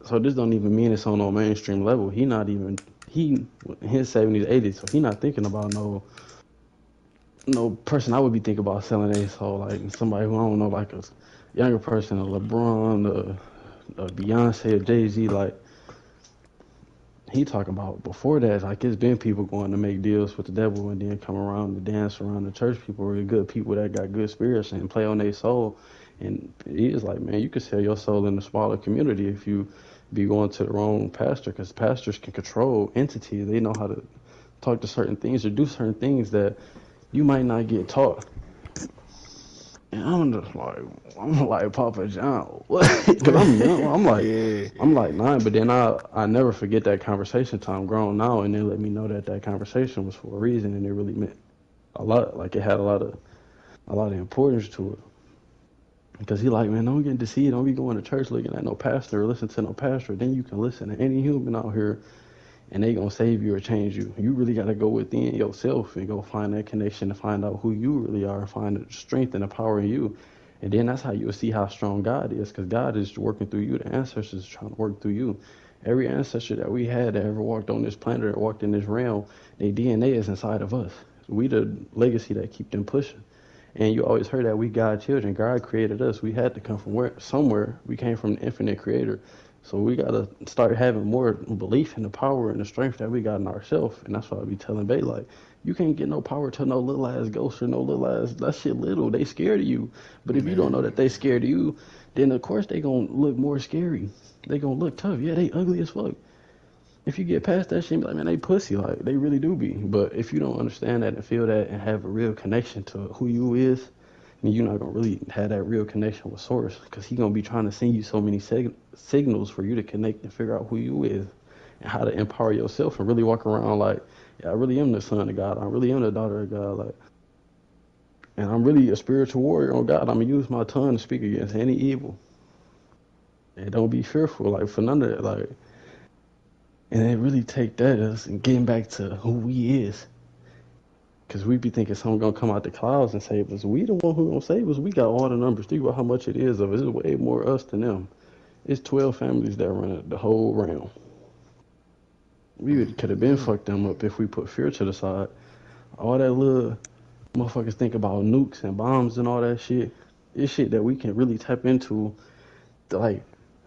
so this don't even mean it's on no mainstream level. He not even he in his 70s, 80s, so he not thinking about no person I would be thinking about selling a soul, like somebody who I don't know, like a younger person, a LeBron, a Beyonce, a Jay-Z. Like he talking about before that, like it's been people going to make deals with the devil and then come around and dance around the church. People, really good people that got good spirits and play on their soul. And he is like, man, you could sell your soul in a smaller community if you be going to the wrong pastor, because pastors can control entities. They know how to talk to certain things or do certain things that you might not get taught. And I'm like Papa John, what? Because I'm young. yeah, I'm like 9, but then I never forget that conversation till I'm grown now, and they let me know that that conversation was for a reason, and it really meant a lot. Like it had a lot of importance to it. Because he like, man, don't get deceived. Don't be going to church looking at no pastor or listen to no pastor. Then you can listen to any human out here, and they gonna save you or change you. You really gotta go within yourself and go find that connection to find out who you really are, find the strength and the power in you. And then that's how you'll see how strong God is, because God is working through you. The ancestors are trying to work through you. Every ancestor that we had that ever walked on this planet or walked in this realm, their DNA is inside of us. We the legacy that keep them pushing. And you always heard that we God children. God created us. We had to come from somewhere. We came from the infinite creator. So we gotta start having more belief in the power and the strength that we got in ourselves. And that's why I be telling Bay like, you can't get no power to no little ass ghost or no little ass that shit little. They scared of you. But if you don't know man, that they scared of you, then of course they gonna look more scary. They gonna look tough. Yeah, they ugly as fuck. If you get past that shit, be like, man, they pussy. Like they really do be. But if you don't understand that and feel that and have a real connection to who you is, then you're not gonna really have that real connection with Source, because he gonna be trying to send you so many signals for you to connect and figure out who you is and how to empower yourself and really walk around like, yeah, I really am the son of God. I really am the daughter of God. Like, and I'm really a spiritual warrior on God. I'm gonna use my tongue to speak against any evil. And don't be fearful, like for none of that. Like, and it really take that as and getting back to who we is. Cause we be thinking someone gonna come out the clouds and save us. We the one who gonna save us. We got all the numbers. Think about how much it is of us. It's way more us than them. It's 12 families that run the whole realm. We could have been mm, fucked them up if we put fear to the side. All that little motherfuckers think about nukes and bombs and all that shit. It's shit that we can really tap into. Like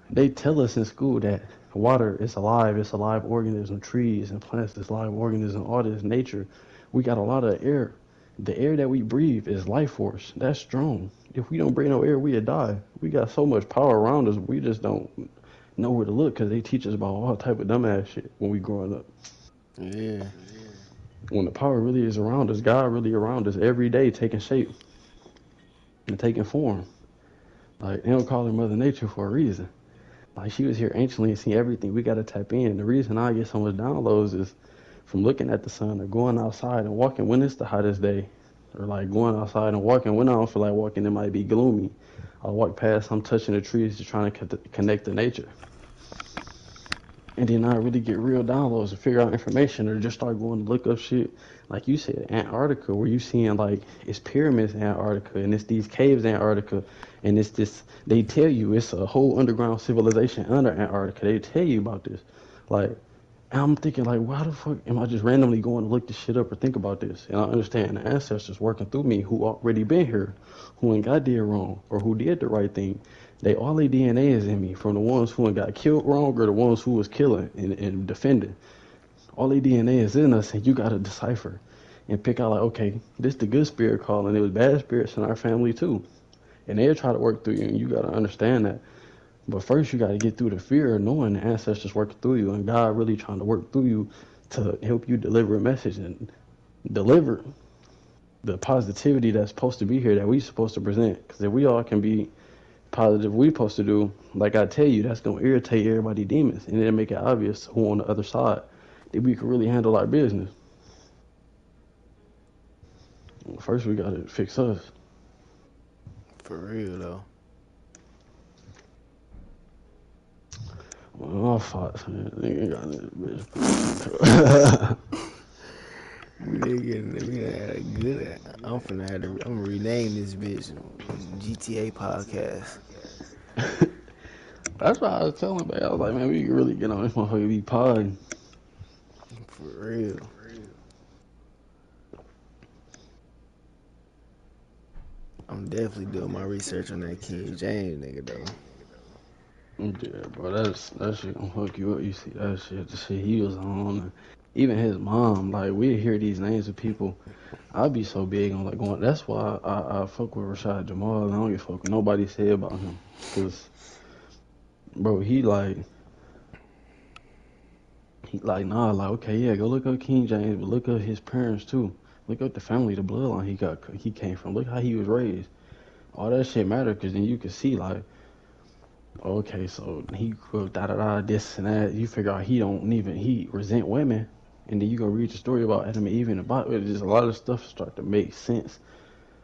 they tell us in school that water is alive. It's a live organism. Trees and plants is live organism. All this nature. We got a lot of air. The air that we breathe is life force. That's strong. If we don't breathe no air, we'd die. We got so much power around us, we just don't know where to look because they teach us about all type of dumbass shit when we growing up. Yeah. When the power really is around us, God really around us every day, taking shape and taking form. Like they don't call her Mother Nature for a reason. Like she was here anciently and see everything. We gotta tap in. The reason I get so much downloads is from looking at the sun or going outside and walking when it's the hottest day, or like going outside and walking when I don't feel like walking. It might be gloomy. I'll walk past. I'm touching the trees, just trying to connect to nature. And then I really get real downloads and figure out information, or just start going to look up shit. Like you said, Antarctica, where you seeing like it's pyramids in Antarctica, and it's these caves in Antarctica, and it's this. They tell you it's a whole underground civilization under Antarctica. They tell you about this, like. I'm thinking like, why the fuck am I just randomly going to look this shit up or think about this? And I understand the ancestors working through me who already been here, who ain't got did wrong or who did the right thing. They all their DNA is in me, from the ones who ain't got killed wrong or the ones who was killing and defending. All their DNA is in us, and you gotta decipher and pick out like, okay, this the good spirit calling. It was bad spirits in our family too, and they'll try to work through you, and you gotta understand that. But first, you got to get through the fear of knowing the ancestors working through you and God really trying to work through you to help you deliver a message and deliver the positivity that's supposed to be here that we supposed to present. Because if we all can be positive, we supposed to do, like I tell you, that's going to irritate everybody demons and it'll make it obvious who on the other side that we can really handle our business. First, we got to fix us. For real though. Well, I fought, man. Nigga got this bitch. We good at. I'm gonna rename this bitch GTA podcast. That's what I was telling man. I was like, man, we can really get on this motherfucker be pod. For real. I'm definitely doing my research on that King James nigga though. Yeah, bro, that shit gonna hook you up. You see that shit, the shit he was on. Even his mom, like we hear these names of people. I'd be so big on like going. That's why I fuck with Rashad Jamal. And I don't give a fuck what nobody say about him, cause bro, he like nah, like okay, yeah, go look up King James, but look up his parents too. Look up the family, the bloodline he came from. Look how he was raised. All that shit matter, cause then you can see like, okay, so he grew up da da da this and that. You figure out he resent women, and then you go read the story about Adam and Eve in the Bible. It's just a lot of stuff start to make sense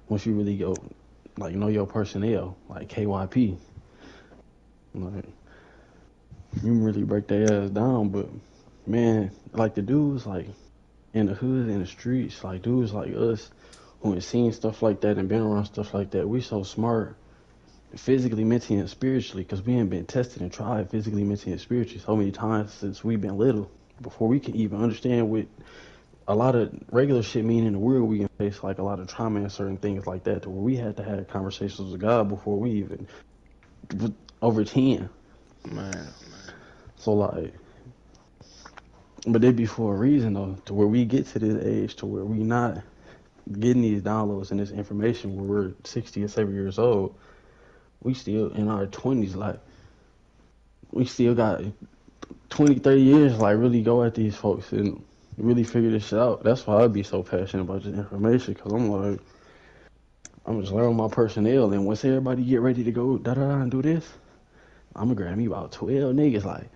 once you really go like know your personnel, like KYP. Like you really break their ass down, but man, like the dudes like in the hood, in the streets, like dudes like us who have seen stuff like that and been around stuff like that, we so smart physically, mentally, and spiritually because we ain't been tested and tried physically, mentally, and spiritually so many times since we've been little. Before we can even understand what a lot of regular shit mean in the world, we can face like a lot of trauma and certain things like that to where we had to have conversations with God before we even over 10. Man. So like, but it be for a reason though, to where we get to this age to where we not getting these downloads and this information where we're 60 or 70 years old. We still in our 20s, like we still got 20, 30 years, like really go at these folks and really figure this shit out. That's why I'd be so passionate about this information, because I'm like, I'm just learning my personnel, and once everybody get ready to go da da da and do this, I'm gonna grab me about 12 niggas, like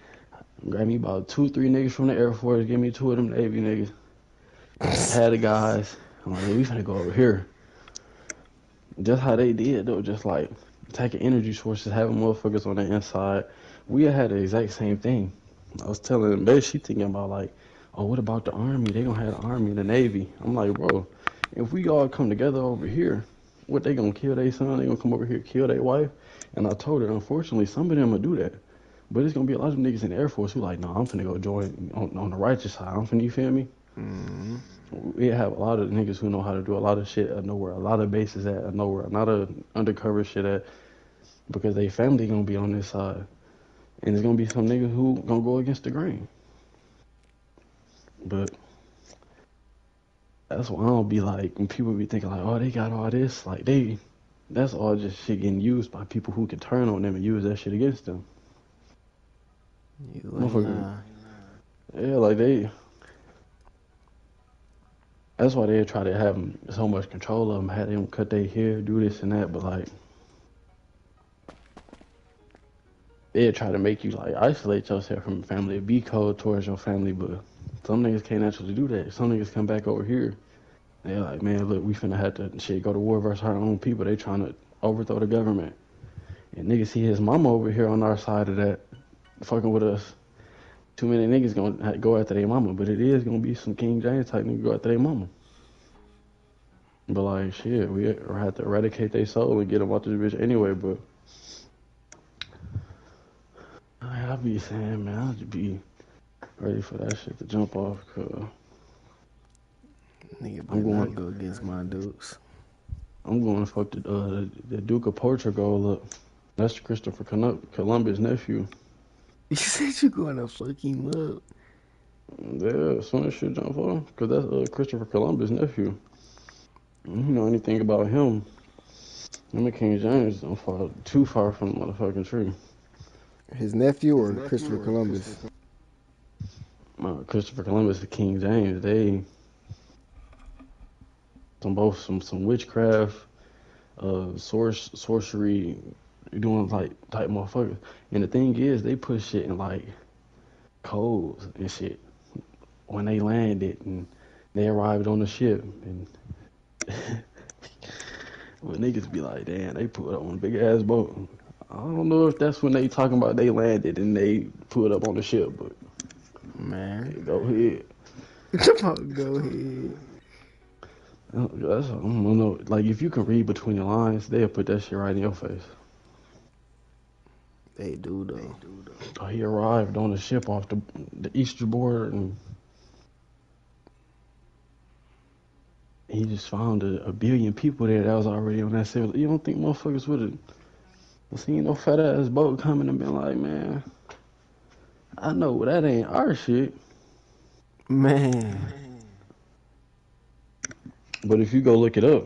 grab me about 2, 3 niggas from the Air Force, give me 2 of them Navy niggas, had the guys. I'm like, yeah, we finna go over here. Just how they did though, just like taking energy sources, having motherfuckers on the inside. We had the exact same thing. I was telling them, babe, she thinking about like, oh, what about the army? They gonna have the army and the navy. I'm like, bro, if we all come together over here, what they gonna kill their son? They gonna come over here kill their wife? And I told her, unfortunately, some of them will do that. But it's gonna be a lot of niggas in the Air Force who like, no, I'm finna go join on the righteous side. I'm finna, you feel me? Mm-hmm. We have a lot of niggas who know how to do a lot of shit. I know where a lot of bases at. I know where a lot of undercover shit at because they family gonna be on this side, and there's gonna be some niggas who gonna go against the grain. But That's why I don't be like when people be thinking like, oh, they got all this, like that's all just shit getting used by people who can turn on them and use that shit against them. You ain't Motherfucker, lying. yeah, like that's why they try to have so much control of them, have them cut their hair, do this and that, but like they try to make you like isolate yourself from your family, be cold towards your family, but some niggas can't actually do that. Some niggas come back over here, they're like, man, look, we finna have to shit go to war versus our own people. They trying to overthrow the government. And niggas see his mama over here on our side of that, fucking with us. Too many niggas gonna go after their mama, but it is gonna be some King James type niggas go after their mama. But like shit, we have to eradicate their soul and get them out this bitch anyway. But I be saying, man, I just be ready for that shit to jump off. Cause Nigga I'm better not going, go against my dukes. I'm going to fuck the Duke of Portugal up. That's Christopher Columbus' nephew. You said you gonna fuck him up. Yeah, as soon as shit jump off, cause that's Christopher Columbus' nephew. You know anything about him? Him and King James don't fall too far from the motherfucking tree. His nephew or Christopher Columbus? Christopher Columbus and King James, they both some witchcraft, sorcery, doing like type motherfuckers. And the thing is, they put shit in like codes and shit when they landed and they arrived on the ship. And when niggas be like, damn, they put up on a big ass boat. I don't know if that's when they talking about they landed and they put up on the ship, but Man. hey, go ahead. Go ahead. That's, I don't know. Like if you can read between the lines, they'll put that shit right in your face. They do though. Oh, he arrived on the ship off the Easter border, and he just found a billion people there that was already on that ship. You don't think motherfuckers would have seen no fat ass boat coming and been like, man, I know that ain't our shit. Man. But if you go look it up,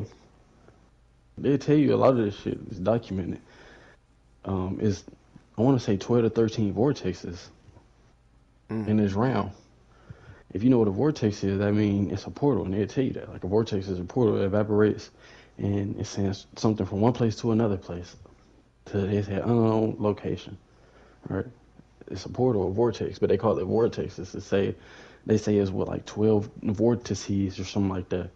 they tell you a lot of this shit is documented. It's I want to say 12 to 13 vortexes in this round. If you know what a vortex is, that means it's a portal, and they'll tell you that. Like a vortex is a portal that evaporates, and it sends something from one place to another place to its unknown location. Right? It's a portal, a vortex, but they call it vortexes. They say it's what like 12 vortices or something like that.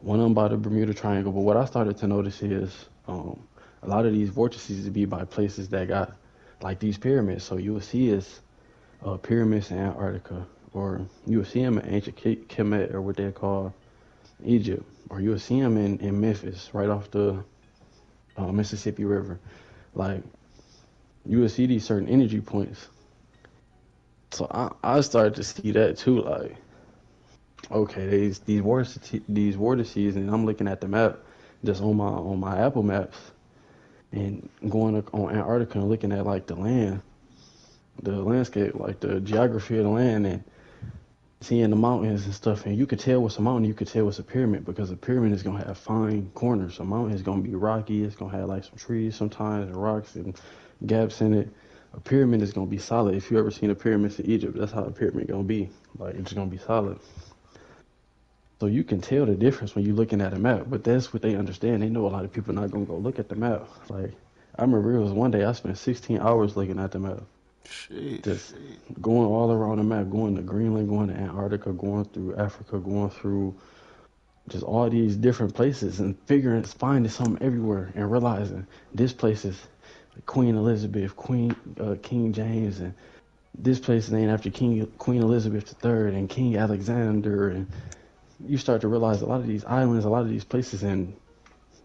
One of them by the Bermuda Triangle. But what I started to notice is a lot of these vortices be by places that got like these pyramids. So you will see is pyramids in Antarctica, or you will see them in ancient Kemet, or what they call Egypt, or you will see them in Memphis, right off the Mississippi River. Like you will see these certain energy points. So I started to see that too. Like, okay, these vortices, and I'm looking at the map just on my Apple Maps, and going on Antarctica and looking at like the landscape, like the geography of the land, and seeing the mountains and stuff. And you could tell what's a mountain, you could tell what's a pyramid, because a pyramid is gonna have fine corners. A mountain is gonna be rocky. It's gonna have like some trees sometimes and rocks and gaps in it. A pyramid is gonna be solid. If you ever seen a pyramid in Egypt, that's how a pyramid gonna be. Like it's gonna be solid. So you can tell the difference when you're looking at a map. But that's what they understand. They know a lot of people not gonna go look at the map. Like I remember it was one day I spent 16 hours looking at the map, Sheesh. just going all around the map, going to Greenland, going to Antarctica, going through Africa, going through just all these different places and finding something everywhere and realizing this place is Queen Elizabeth, King James, and this place is named after Queen Elizabeth III and King Alexander. And you start to realize a lot of these islands, a lot of these places and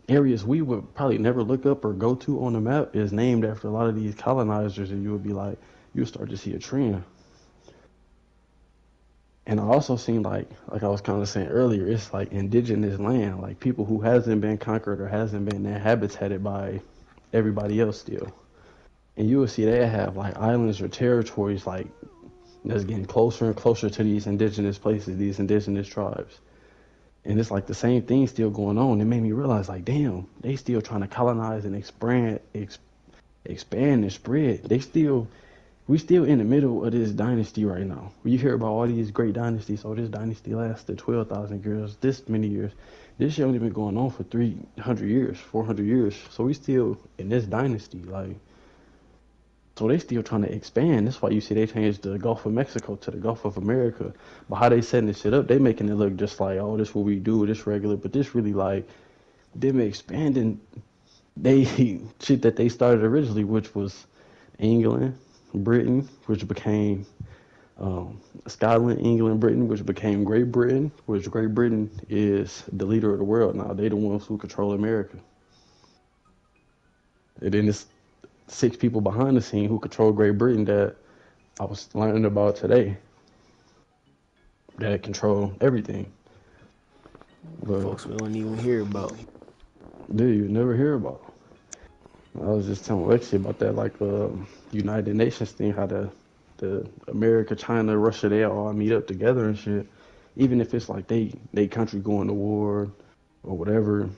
areas we would probably never look up or go to on the map is named after a lot of these colonizers, and you would be like, you start to see a trend. And I also seen like I was kind of saying earlier, it's like indigenous land, like people who hasn't been conquered or hasn't been inhabited by everybody else still. And you will see they have like islands or territories that's getting closer and closer to these indigenous places, these indigenous tribes. And it's like the same thing still going on. It made me realize, like, damn, they still trying to colonize and expand and spread. We still in the middle of this dynasty right now. You hear about all these great dynasties. Oh, this dynasty lasted 12,000 years, this many years. This shit only been going on for 300 years, 400 years. So we still in this dynasty, like. So they still trying to expand. That's why you see they changed the Gulf of Mexico to the Gulf of America. But how they setting this shit up, they making it look just like, oh, this what we do, this regular. But this really like them expanding they shit that they started originally, which was England, Britain, which became Scotland, England, Britain, which became Great Britain, which Great Britain is the leader of the world now. They the ones who control America. And then it's six people behind the scene who control Great Britain that I was learning about today that control everything. But Folks we don't even hear about. dude, you never hear about. I was just telling Lexi about that, like United Nations thing, how the America, China, Russia, they all meet up together and shit. Even if it's like they country going to war or whatever,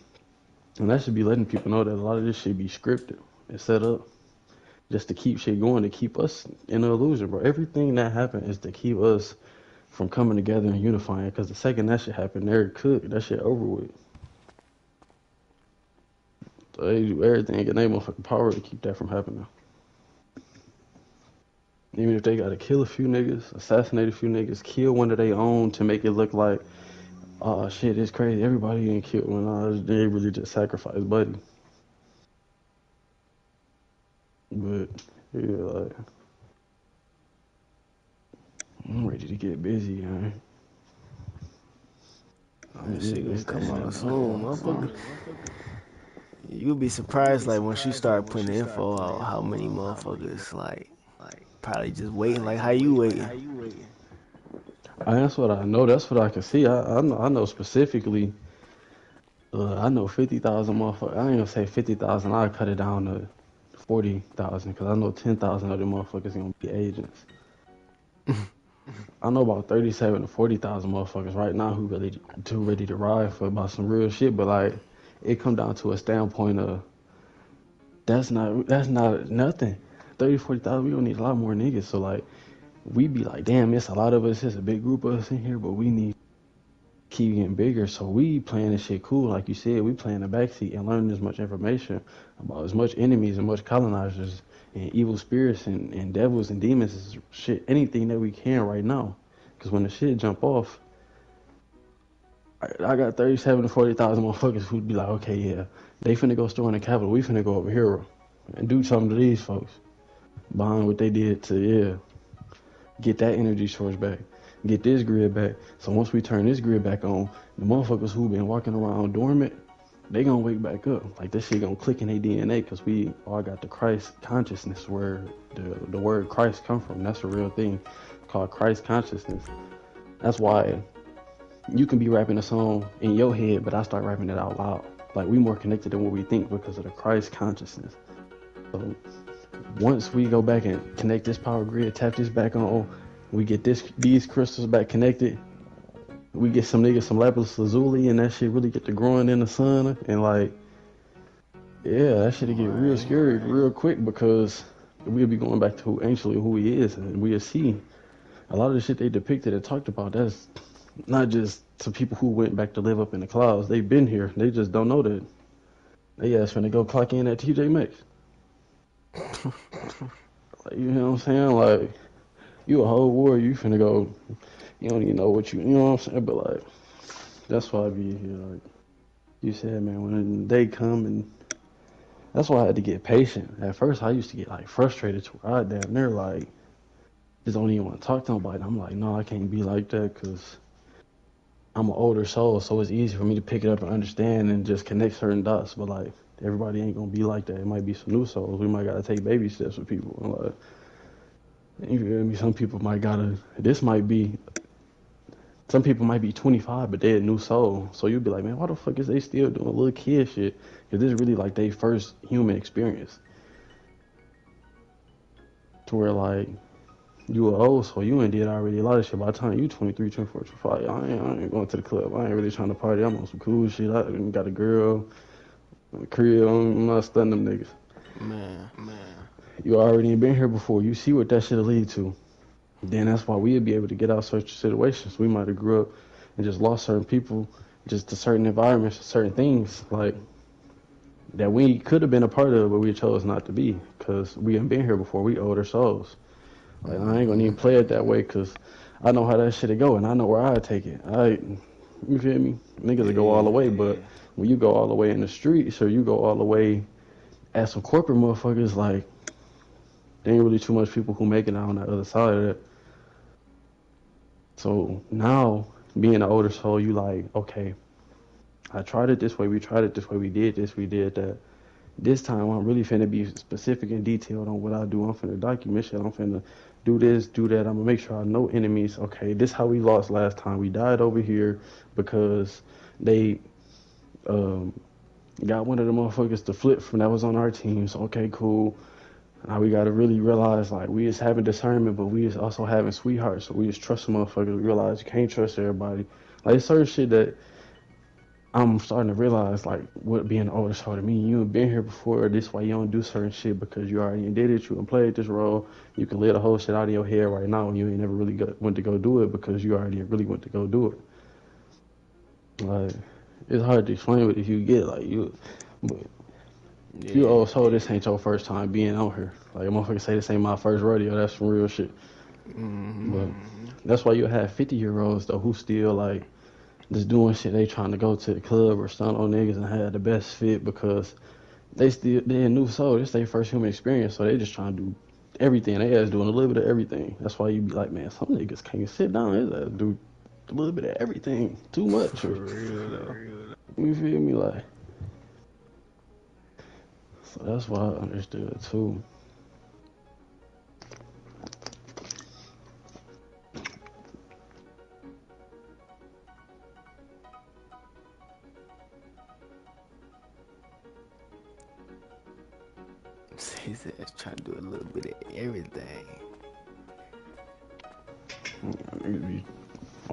and that should be letting people know that a lot of this shit be scripted and set up just to keep shit going, to keep us in the illusion, bro. Everything that happened is to keep us from coming together and unifying. Because the second that shit happened, they're cooked. That shit over with. So they do everything in their motherfucking power to keep that from happening. Even if they gotta kill a few niggas, assassinate a few niggas, kill one of their own to make it look like, oh shit, it's crazy. Everybody getting killed when they really just sacrifice buddy. But yeah, like I'm ready to get busy, man. This shit gonna It's that come shit out done. soon, motherfucker. You'll be surprised, like, once you start putting the info out, how many motherfuckers, like, probably just waiting, like, how you waiting? That's what I know. That's what I can see. I know specifically. I know 50,000 motherfuckers. I ain't gonna say 50,000. I cut it down to 40,000 because I know 10,000 of them motherfuckers gonna be agents. I know about 37 to 40,000 motherfuckers right now who really too ready to ride for about some real shit. But like, it come down to a standpoint of that's not nothing. 30, 40,000. We don't need a lot more niggas. So like, we be like, damn, it's a lot of us. It's a big group of us in here, but we need keep getting bigger. So we playing this shit cool, like you said. We playing the backseat and learning as much information about as much enemies and much colonizers and evil spirits and devils and demons is shit. Anything that we can right now. Because when the shit jump off, I got 37 to 40,000 motherfuckers who'd be like, okay, yeah, they finna go storm the Capitol. We finna go over here and do something to these folks behind what they did to, yeah, get that energy source back, get this grid back. So once we turn this grid back on, the motherfuckers who been walking around dormant, they gonna wake back up. Like this shit gonna click in their DNA because we all got the Christ consciousness where the word Christ come from. That's a real thing called Christ consciousness. That's why you can be rapping a song in your head, but I start rapping it out loud. Like we more connected than what we think because of the Christ consciousness. So once we go back and connect this power grid, tap this back on, we get these crystals back connected. We get some niggas some lapis lazuli, and that shit really get to growing in the sun. And like, yeah, that shit get real scary real quick because we'll be going back to who he is, and we'll see a lot of the shit they depicted and talked about. That's not just some people who went back to live up in the clouds. They've been here. They just don't know that. They asked when they go clock in at TJ Maxx. Like, you know what I'm saying? Like, you a whole warrior, you finna go, you don't even know what you know what I'm saying? But like, that's why I be here. Like you said, man, when they come and that's why I had to get patient. At first, I used to get like frustrated to where I damn near like just don't even want to talk to nobody. I'm like, no, I can't be like that because I'm an older soul, so it's easy for me to pick it up and understand and just connect certain dots. But like, everybody ain't gonna be like that. It might be some new souls. We might gotta take baby steps with people. And like, you feel me? Some people might gotta. This might be. Some people might be 25, but they're a new soul. So you'll be like, man, why the fuck is they still doing little kid shit? Because this is really like their first human experience. To where like You were old, so you ain't did already a lot of shit. By the time you 23, 24, 25, I ain't going to the club. I ain't really trying to party. I'm on some cool shit. I got a girl, a crib. I'm not stunning them niggas. Man, You already been here before. You see what that shit'll lead to. Then that's why we'd be able to get out certain situations. We might have grew up and just lost certain people, just to certain environments, certain things like that we could have been a part of, but we chose not to be because we ain't been here before. We older souls. Like I ain't gonna even play it that way because I know how that shit'll go and I know where I take it. You feel me? Niggas will go all the way, but when you go all the way in the streets or you go all the way at some corporate motherfuckers, like there ain't really too much people who make it out on that other side of that. So now, being an older soul, you like, okay, I tried it this way, we tried it this way, we did this, we did that. This time, I'm really finna be specific and detailed on what I do. I'm finna document shit. I'm finna do this, do that. I'm gonna make sure I know enemies. Okay, this how we lost last time. We died over here because they um, got one of the motherfuckers to flip from that was on our team. So, okay, cool. Now we gotta really realize like we is having discernment, but we is also having sweethearts. So we just trust the motherfuckers. We realize you can't trust everybody. Like certain shit that I'm starting to realize like what being older soul to me. You ain't been here before. This why you don't do certain shit because you already did it. You done played this role. You can live the whole shit out of your head right now. And you ain't never really went to go do it because you already really went to go do it. Like it's hard to explain what if you get like you. But if you yeah, old soul, this ain't your first time being on here. Like a motherfucker say this ain't my first rodeo. That's some real shit. But that's why you have 50-year-olds though who still like just doing shit. They trying to go to the club or stun on niggas and have the best fit because they a new soul. This their first human experience, so they just trying to do everything. They ass doing a little bit of everything. That's why you be like, man, some niggas can't sit down. His ass do a little bit of everything, too much. for Or real though. you feel me? Like so that's why I understood too. His ass trying to do a little bit of everything. Niggas be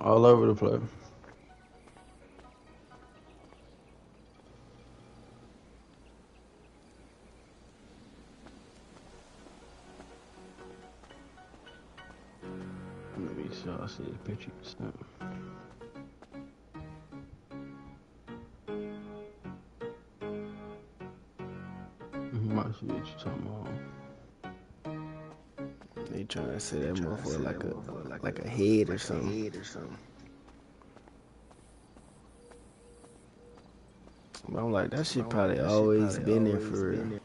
all over the place. Let me see. I see the picture you sent. I see what you talking about. They trying to say that motherfucker like a head or something. But I'm like, that shit probably always been there for real.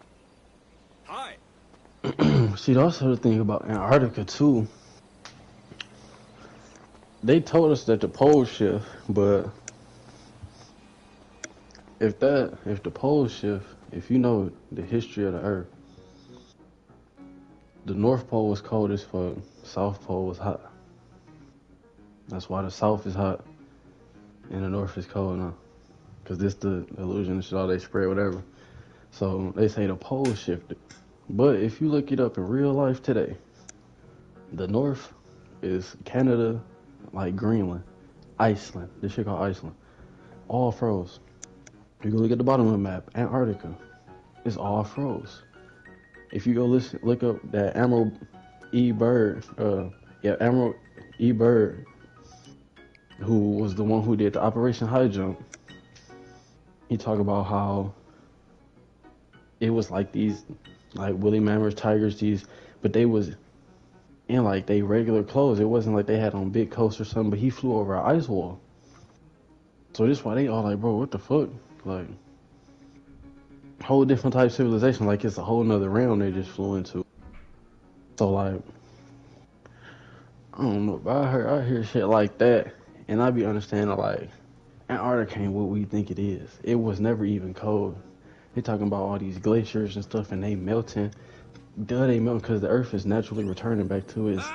See, also the thing about Antarctica too. They told us that the poles shift, but if the poles shift, if you know the history of the Earth, the North Pole was cold as fuck, South Pole was hot. That's why the South is hot and the North is cold now. Cause this the illusion and shit all they spread, whatever. So they say the poles shifted. But if you look it up in real life today, the North is Canada, like Greenland, Iceland. This shit called Iceland. All froze. You go look at the bottom of the map, Antarctica. It's all froze. If you go look up that Admiral E. Byrd, Admiral E. Byrd, who was the one who did the Operation High Jump. He talked about how it was like these, like Willie Mammoth tigers, but they was in like they regular clothes. It wasn't like they had on big coats or something. But he flew over an ice wall. So this why they all like, bro, what the fuck? Like, whole different type of civilization. Like it's a whole nother realm they just flew into. So like, I don't know, but I hear shit like that, and I be understanding like Antarctica ain't what we think it is. It was never even cold. They talking about all these glaciers and stuff, and they melting. Duh, they melt because the Earth is naturally returning back to its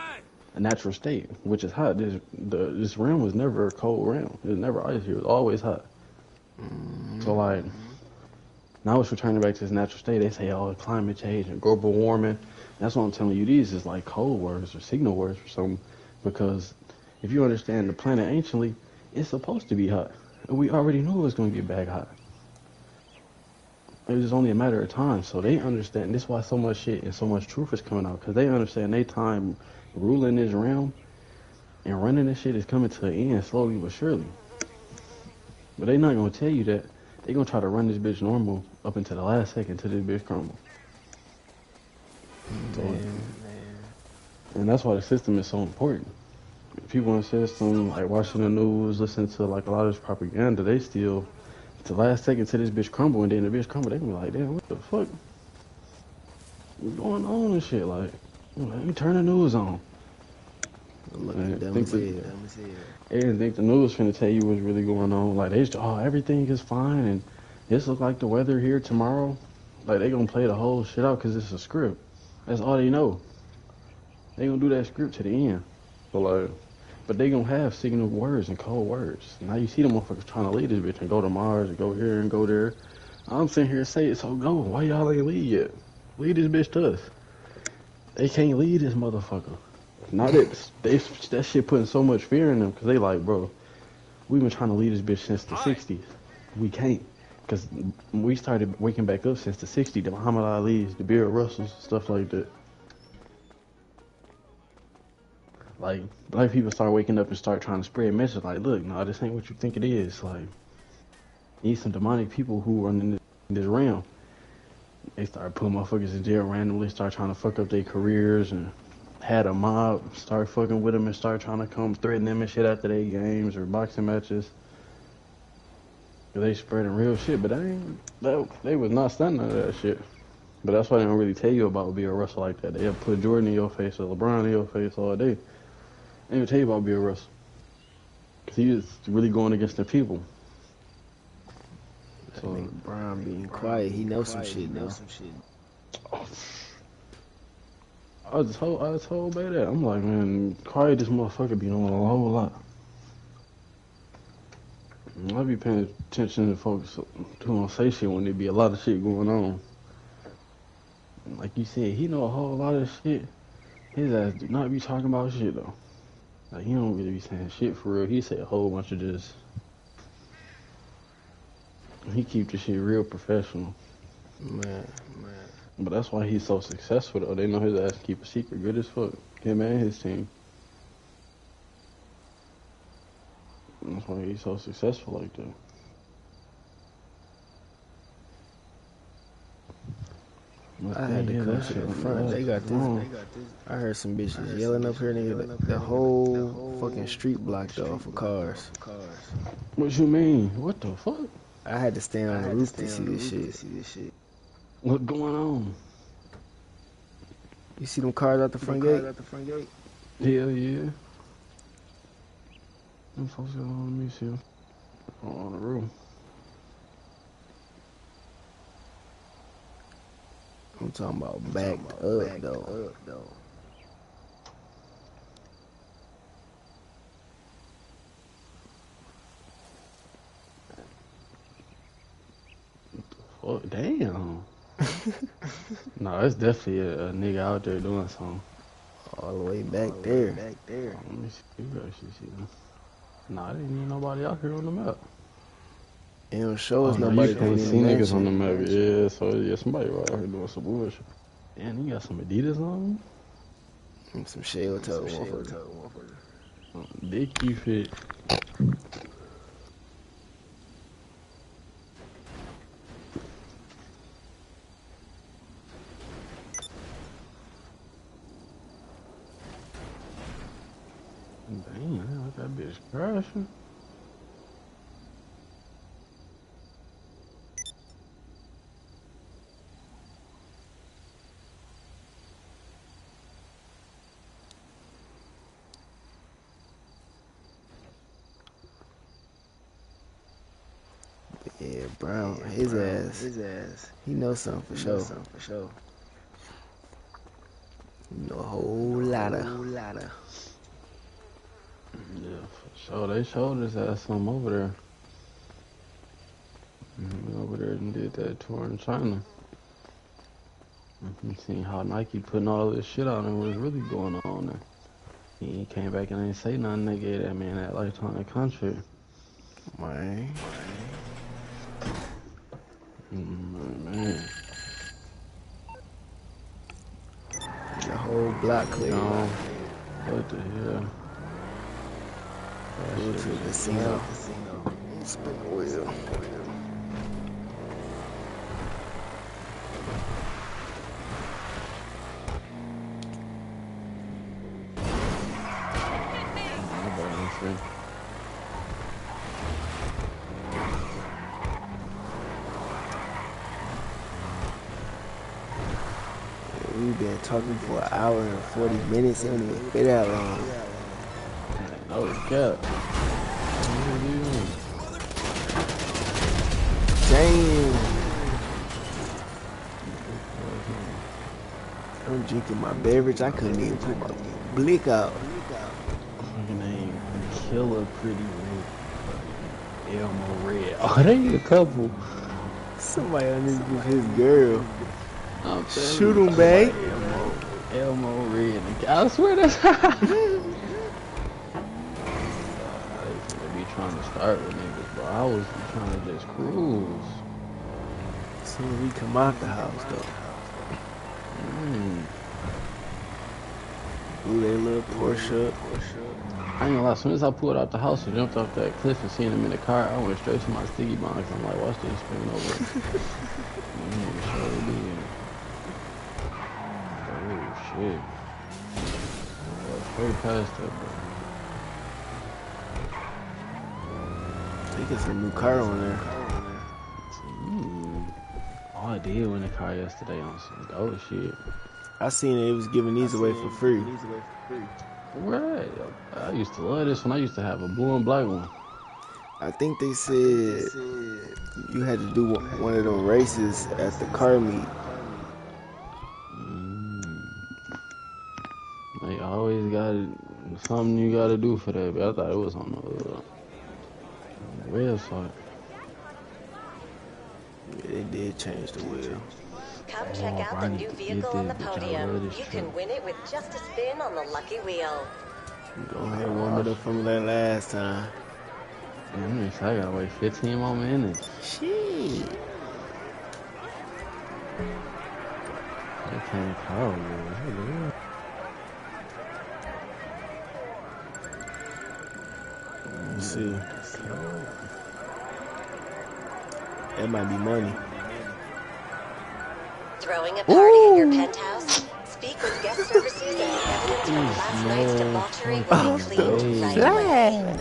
a natural state, which is hot. This realm was never a cold realm. It was never ice here. It was always hot. So like, Now it's returning back to its natural state. They say, oh, climate change and global warming. That's what I'm telling you. These is like code words or signal words for something. Because if you understand the planet anciently, it's supposed to be hot. And we already knew it was going to get back hot. It was only a matter of time. So they understand. This is why so much shit and so much truth is coming out. Because they understand they time ruling this realm and running this shit is coming to an end slowly but surely. But they not going to tell you that. They going to try to run this bitch normal up until the last second till this bitch crumble. So, Man, and that's why the system is so important. People in the system, like watching the news, listening to like a lot of this propaganda, they still, the last second till this bitch crumble, and then the bitch crumble, they be like, damn, what the fuck? What's going on and shit? Like, let me turn the news on. looking And dumb think as the, hell. they didn't think the news finna tell you what's really going on. Like, they just, oh, everything is fine, and this look like the weather here tomorrow. Like, they gonna play the whole shit out because it's a script. That's all they know. They gonna do that script to the end. So like, but they gonna have signal words and code words. Now you see them motherfuckers trying to lead this bitch and go to Mars and go here and go there. I'm sitting here saying, so go. Why y'all ain't lead yet? Lead this bitch to us. They can't lead this motherfucker. Not that that shit putting so much fear in them because they like, bro, we've been trying to lead this bitch since the '60s. We can't because we started waking back up since the '60s. The Muhammad Ali's, the Bill Russells, stuff like that. Like black people start waking up and start trying to spread a message like, look, no, this ain't what you think it is. Like, need some demonic people who run in this realm. They start putting motherfuckers in jail randomly, start trying to fuck up their careers, and had a mob start fucking with them and start trying to come threaten them and shit after their games or boxing matches. They spreading real shit, but they was not standing under that shit. But that's why they don't really tell you about Bill Russell like that. They'll put Jordan in your face or LeBron in your face all day. They don't tell you about Bill Russell. Cause he was really going against the people. That So nigga Brian being quiet. He knows some shit though. I was told by that. I'm like, man, quiet this motherfucker be knowing a whole lot. I be paying attention to folks who don't say shit when there be a lot of shit going on. Like you said, he know a whole lot of shit. His ass do not be talking about shit though. Like he don't really be saying shit for real. He say a whole bunch of just. He keep the shit real professional. Man, But that's why he's so successful though. They know his ass keep a secret good as fuck. Him and his team. And that's why he's so successful like that. I had to come to the front. They got this. I heard some bitches yelling up here, nigga. The whole fucking street blocked off for cars. What you mean? What the fuck? I had to stand on the roof to see this shit. What going on? You see them cars out the front gate? Hell yeah. Them folks got on me, see. On the roof. I'm talking about backed up though. Fuck, damn. No, it's definitely a nigga out there doing something. All the way back there. Let me see. You actually see them. Nah, I didn't even nobody out here on the map. It don't show us No, nobody you can't putting see in the niggas on the mansion. map. Yeah, so yeah, somebody right out here doing some bullshit. Damn, you got some Adidas on? And some shell toe motherfucker. Dicky fit. Damn, look that bitch crashing. Yeah, Brown, his ass. He knows something for sure. He know a whole lot of. Yeah, for sure. They showed his ass some over there. Over there and did that tour in China. Seen how Nike putting all this shit out and what's really going on there. He came back and ain't say nothing. They gave that man that lifetime contract. Man. Man. The whole block clear. What the hell? Go to the casino. Spin the wheel. We've been talking for an hour and 40 minutes. It don't even fit that long. Oh, God. Damn. I'm drinking my beverage. I couldn't even put my blick out. Her name Killer Pretty Red. Elmo Red. Oh, they need a couple. Somebody on this group, his girl. Shoot him, babe. Elmo Red. I swear that's they be trying to start with niggas, bro. I was trying to just cruise. As soon as we come out the house, though. Ooh, they little Porsche up. I ain't gonna lie, as soon as I pulled out the house and jumped off that cliff and seen him in the car, I went straight to my sticky box. I'm like, watch this spin over. Oh, shit. Straight past that, bro. I think it's a new car on there. Oh, I did win a car yesterday on some dope shit. I seen it was giving these away for free. Right. I used to love this one. I used to have a blue and black one. I think they said you had to do one of them races at the car meet. They always got something you gotta do for that, but I thought it was on the website. Yeah, they did change the wheel. Come check out the new vehicle on the podium. You can win it with just a spin on the lucky wheel. Go ahead, warm it up from that last time. I gotta wait 15 more minutes. Shit. I can't call you. Let's see. That might be money. Throwing a party at your penthouse? Speak with guest services and evidence from last night's debauchery will be cleaned right away.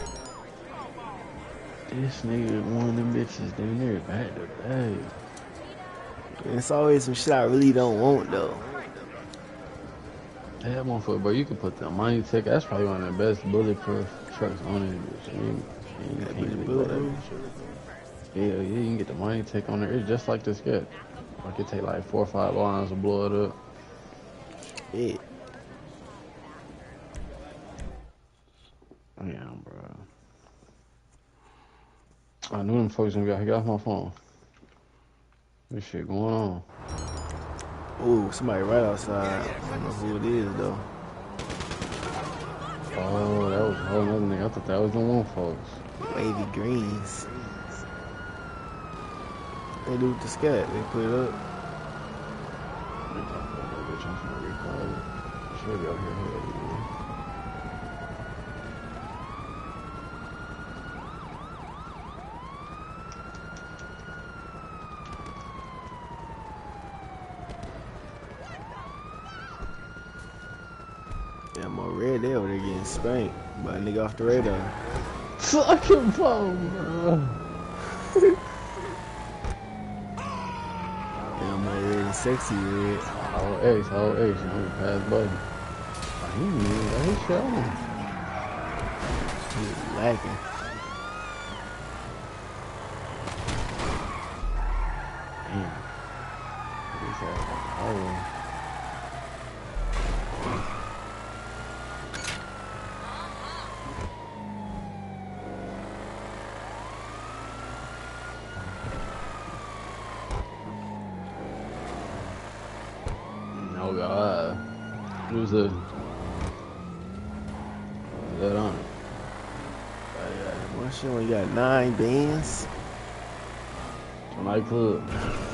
This nigga one of them bitches down there back to back. It's always some shit I really don't want though. That motherfucker, bro, you can put the money ticket. That's probably one of the best bulletproof trucks on it. Yeah, you can get the money tick on there. It's just like this kid. Like it take like 4 or 5 lines to blow it up. Yeah. Yeah, bro. I knew them folks gonna get off my phone. This shit going on. Ooh, somebody right outside. I don't know who it is though. Oh, that was a whole nother nigga. I thought that was the one folks. Wavy greens. They do with the scat. They put it up. Should be out here. Yeah, I'm all red. They over there getting spanked by a nigga off the radar. Fucking phone, bro. Yeah, I'm all red and sexy red. All X. I'm gonna pass button. He knew that he showed him. He's lacking. Damn. He's like, oh. Oh God. Who's that on it? One shit when you got 9 bands. Nightclub.